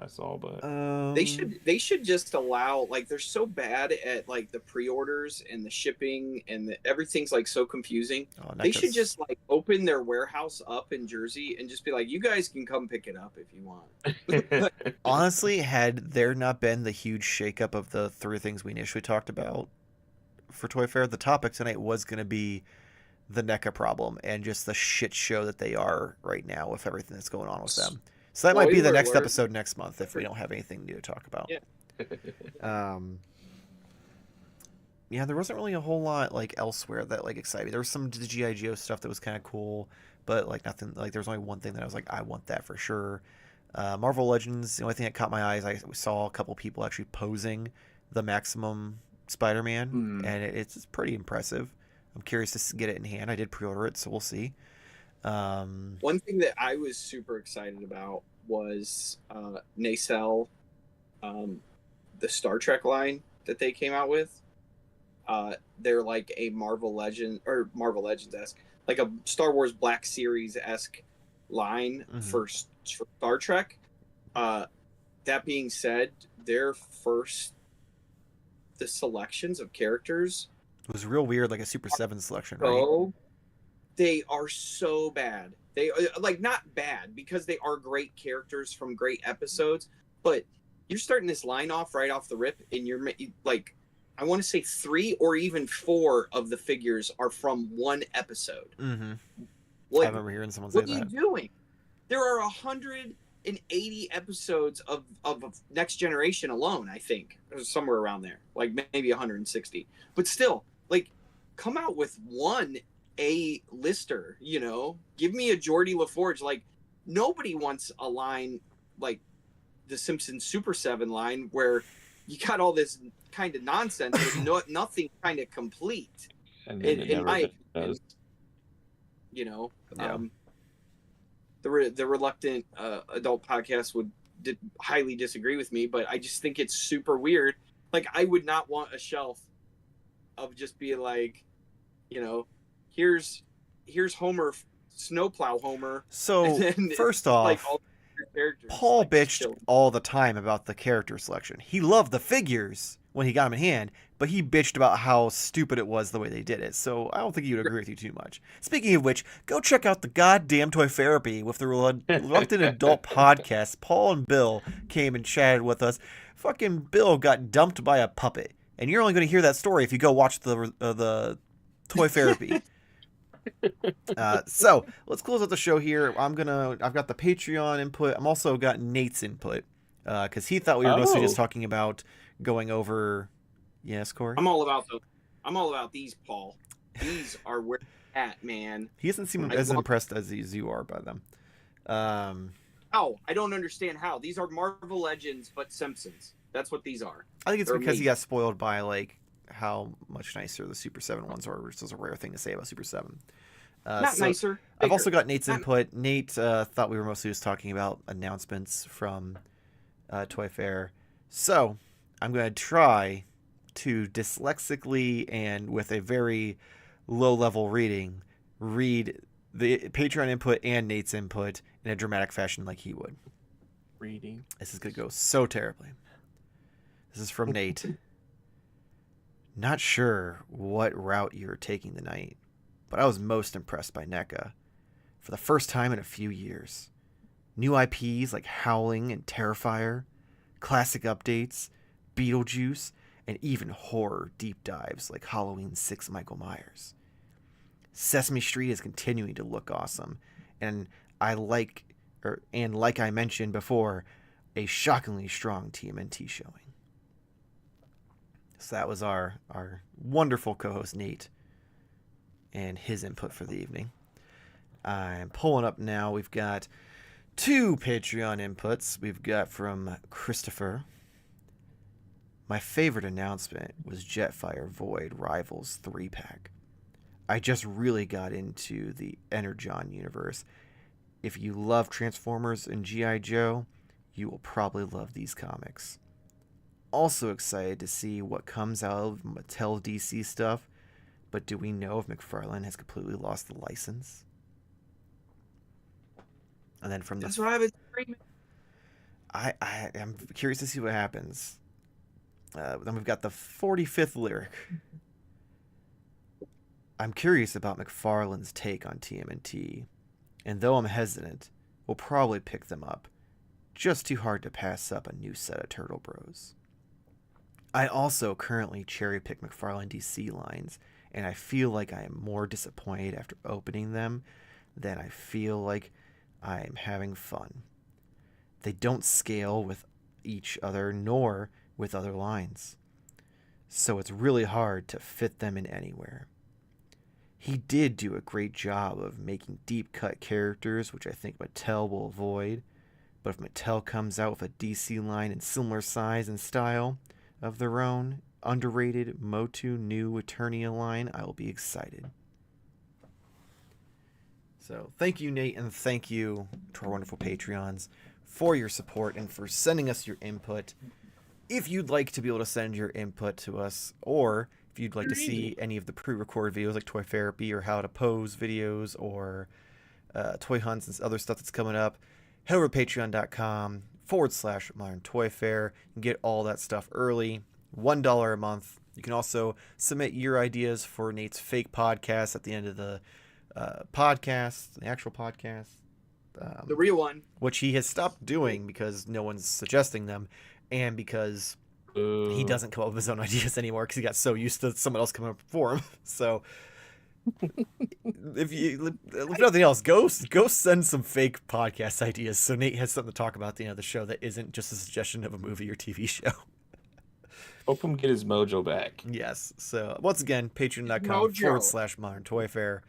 saw, but they should just allow, like, they're so bad at like the pre-orders and the shipping and everything's like so confusing. They should just like open their warehouse up in Jersey and just be like, you guys can come pick it up if you want. Honestly, had there not been the huge shakeup of the 3 things we initially talked about for Toy Fair, the topic tonight was going to be the NECA problem and just the shit show that they are right now with everything that's going on with them. So that might be the next episode next month if we don't have anything new to talk about. Yeah. Yeah, there wasn't really a whole lot like elsewhere that like excited me. There was some G.I. Joe stuff that was kind of cool, but like nothing. Like there was only one thing that I was like, I want that for sure. Marvel Legends, the only thing that caught my eyes, I saw a couple people actually posing the Maximum Spider-Man, and it's pretty impressive. I'm curious to get it in hand. I did pre-order it, so we'll see. One thing that I was super excited about was Nacelle, the Star Trek line that they came out with. They're like a Marvel Legends-esque, like a Star Wars Black Series-esque line for Star Trek. That being said, the selections of characters, it was real weird, like a Super 7 selection, right? They are so bad. They like not bad because they are great characters from great episodes, but you're starting this line off right off the rip, and you're like, I want to say 3 or even 4 of the figures are from one episode. Like, I remember hearing someone say that. What are you doing? There are 180 episodes of Next Generation alone, I think. There's somewhere around there, like maybe 160. But still, like, come out with one A-lister, you know? Give me a Geordie LaForge. Like, nobody wants a line like the Simpsons Super 7 line where you got all this kind of nonsense, but nothing kind of complete. And in my opinion, you know, the reluctant adult podcast would highly disagree with me, but I just think it's super weird. Like, I would not want a shelf of just being like, you know, here's Homer, Snowplow Homer. So first off, like, all Paul like, bitched all the time about the character selection. He loved the figures when he got them in hand, but he bitched about how stupid it was the way they did it. So I don't think he would agree with you too much. Speaking of which, go check out the goddamn Toy Therapy with the Reluctant Adult podcast. Paul and Bill came and chatted with us. Fucking Bill got dumped by a puppet, and you're only going to hear that story if you go watch the Toy Therapy. So let's close out the show here. I've got the Patreon input. I'm also got Nate's input because he thought we were mostly just talking about going over. Yes, Corey. I'm all about these, Paul. These are where at, man. He doesn't seem as impressed as you are by them. How? I don't understand how. These are Marvel Legends, but Simpsons. That's what these are. I think it's because he got spoiled by like how much nicer the Super 7 ones are, which is a rare thing to say about Super 7. Not nicer. I've also Bigger. got Nate's input. Nate thought we were mostly just talking about announcements from Toy Fair. So I'm going to try to dyslexically and with a very low-level reading read the Patreon input and Nate's input in a dramatic fashion like he would. Reading. This is going to go so terribly. This is from Nate. Not sure what route you're taking tonight, but I was most impressed by NECA. For the first time in a few years. New IPs like Howling and Terrifier, classic updates, Beetlejuice, and even horror deep dives like Halloween 6 Michael Myers. Sesame Street is continuing to look awesome, and like I mentioned before, a shockingly strong TMNT showing. So that was our wonderful co-host Nate and his input for the evening. I'm pulling up now. We've got 2 Patreon inputs. We've got from Christopher. My favorite announcement was Jetfire Void Rivals 3-pack. I just really got into the Energon universe. If you love Transformers and G.I. Joe, you will probably love these comics. Also excited to see what comes out of Mattel DC stuff, but do we know if Mcfarlane has completely lost the license? And then from That's what I've been screaming. I am curious to see what happens. Then we've got the 45th lyric. I'm curious about McFarlane's take on TMNT, and though I'm hesitant, we'll probably pick them up. Just too hard to pass up a new set of Turtle Bros. I also currently cherry-pick McFarlane DC lines, and I feel like I am more disappointed after opening them than I feel like I am having fun. They don't scale with each other nor with other lines, so it's really hard to fit them in anywhere. He did do a great job of making deep-cut characters, which I think Mattel will avoid, but if Mattel comes out with a DC line in similar size and style of their own, underrated Motu new Eternia line, I will be excited. So thank you, Nate, and thank you to our wonderful Patreons for your support and for sending us your input. If you'd like to be able to send your input to us, or if you'd like to see any of the pre-recorded videos like Toy Therapy or how to pose videos or toy hunts and other stuff that's coming up, head over to patreon.com/Modern Toy Fair and get all that stuff early. $1 a month. You can also submit your ideas for Nate's fake podcast at the end of the podcast, the actual podcast. The real one. Which he has stopped doing because no one's suggesting them and because he doesn't come up with his own ideas anymore because he got so used to someone else coming up for him. So if nothing else, go send some fake podcast ideas so Nate has something to talk about at the end of the show that isn't just a suggestion of a movie or TV show. Hope him get his mojo back. Yes. So once again, patreon.com/Modern Toy Fair.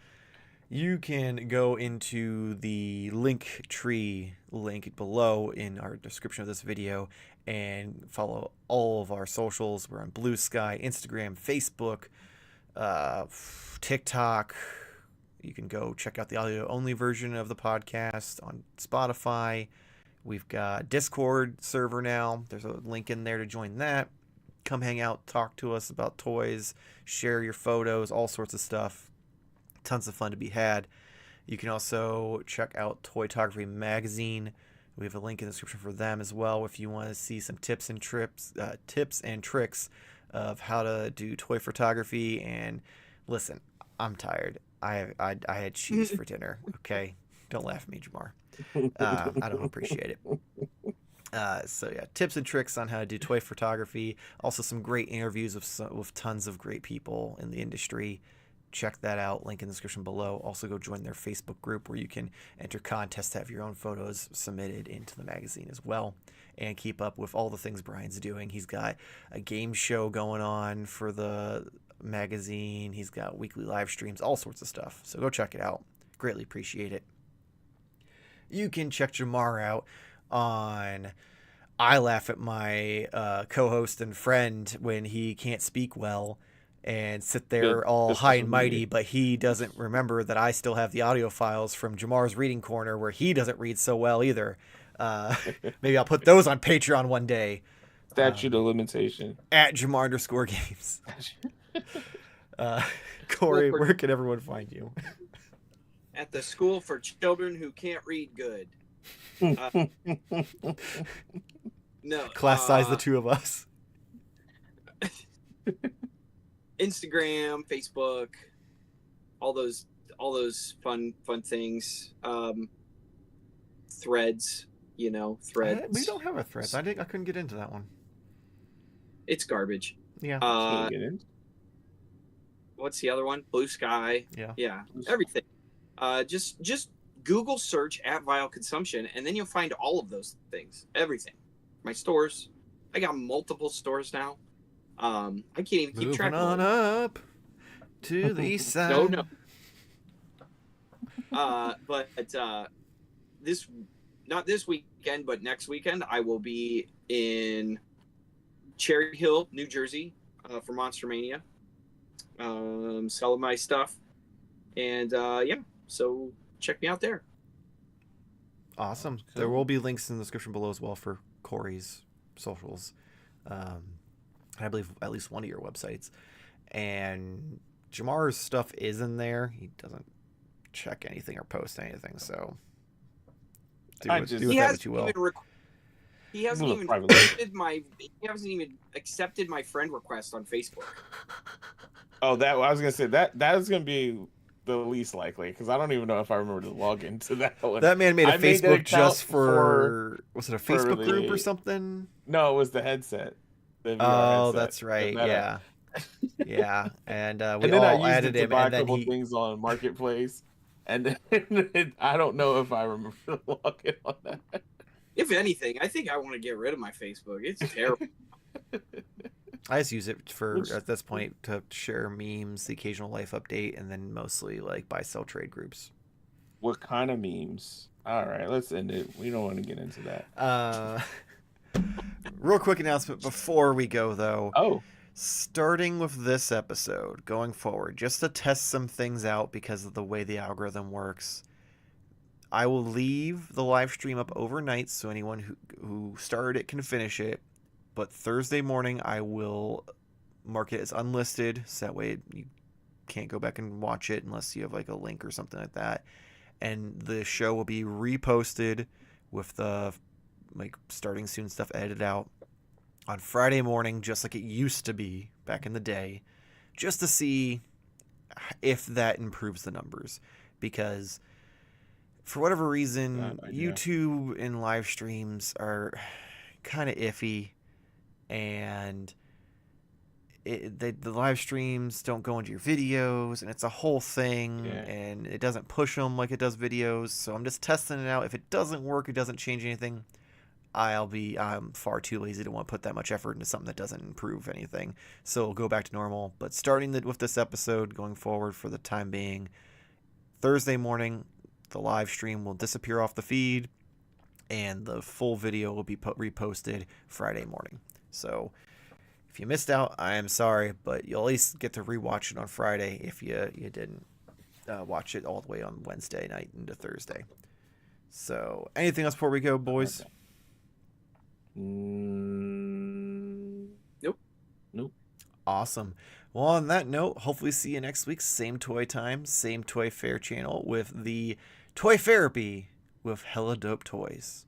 You can go into the link tree link below in our description of this video and follow all of our socials. We're on Blue Sky, Instagram, Facebook, TikTok. You can go check out the audio-only version of the podcast on Spotify. We've got Discord server now. There's a link in there to join that. Come hang out, talk to us about toys, share your photos, all sorts of stuff. Tons of fun to be had. You can also check out Toytography Magazine. We have a link in the description for them as well if you want to see some tips and tricks of how to do toy photography. And listen, I'm tired. I had cheese for dinner. Okay, don't laugh at me, Jarmar. I don't appreciate it. So yeah, tips and tricks on how to do toy photography. Also some great interviews with tons of great people in the industry. Check that out. Link in the description below. Also go join their Facebook group where you can enter contests to have your own photos submitted into the magazine as well. And keep up with all the things Brian's doing. He's got a game show going on for the magazine. He's got weekly live streams, all sorts of stuff. So go check it out. Greatly appreciate it. You can check Jarmar out on I laugh at my co-host and friend when he can't speak well and sit there all high and mighty, but he doesn't remember that I still have the audio files from Jamar's reading corner where he doesn't read so well either. Maybe I'll put those on Patreon one day. Statute of limitation. At Jamar_games. Corey, where can everyone find you? At the School for Children Who Can't Read Good. No. Class size the two of us. Instagram, Facebook, all those fun things. Threads, threads. We don't have a thread. I couldn't get into that one. It's garbage. Yeah. What's the other one? Blue Sky. Yeah. Everything. Just Google search @vile consumption, and then you'll find all of those things. Everything. My stores. I got multiple stores now. I can't even keep track. Moving on up to the east side. No. But not this weekend, but next weekend, I will be in Cherry Hill, New Jersey, for Monster Mania, selling my stuff, and so check me out there. Awesome. There will be links in the description below as well for Corey's socials. I believe at least one of your websites, and Jamar's stuff is in there. He doesn't check anything or post anything, so do with that what you will. He hasn't even accepted my friend request on Facebook. Oh, I was gonna say that is gonna be the least likely, because I don't even know if I remember to log into that one. That man made a Facebook just for was it a Facebook group or something? No, it was the headset. Oh, that's right. Yeah. Yeah, and we then all I added him, and then he things on Marketplace, and then I don't know if I remember to log in on that. If anything, I think I want to get rid of my Facebook. It's terrible. I just use it at this point to share memes, the occasional life update, and then mostly like buy sell trade groups. What kind of memes? All right, let's end it. We don't want to get into that. Real quick announcement before we go, though. Oh. Starting with this episode, going forward, just to test some things out because of the way the algorithm works, I will leave the live stream up overnight so anyone who started it can finish it. But Thursday morning, I will mark it as unlisted, so that way you can't go back and watch it unless you have like a link or something like that. And the show will be reposted with the like starting soon stuff edited out on Friday morning, just like it used to be back in the day, just to see if that improves the numbers. Because for whatever reason, YouTube and live streams are kind of iffy, and the live streams don't go into your videos, and it's a whole thing, and it doesn't push them like it does videos. So I'm just testing it out. If it doesn't work, it doesn't change anything, I'm far too lazy to want to put that much effort into something that doesn't improve anything. So we'll go back to normal. But starting with this episode, going forward for the time being, Thursday morning, the live stream will disappear off the feed, and the full video will be reposted Friday morning. So if you missed out, I am sorry, but you'll at least get to rewatch it on Friday if you didn't watch it all the way on Wednesday night into Thursday. So anything else before we go, boys? Okay. Nope. Awesome. Well, on that note, hopefully see you next week. Same toy time, same toy fair channel with the Toy Therapy with hella dope toys.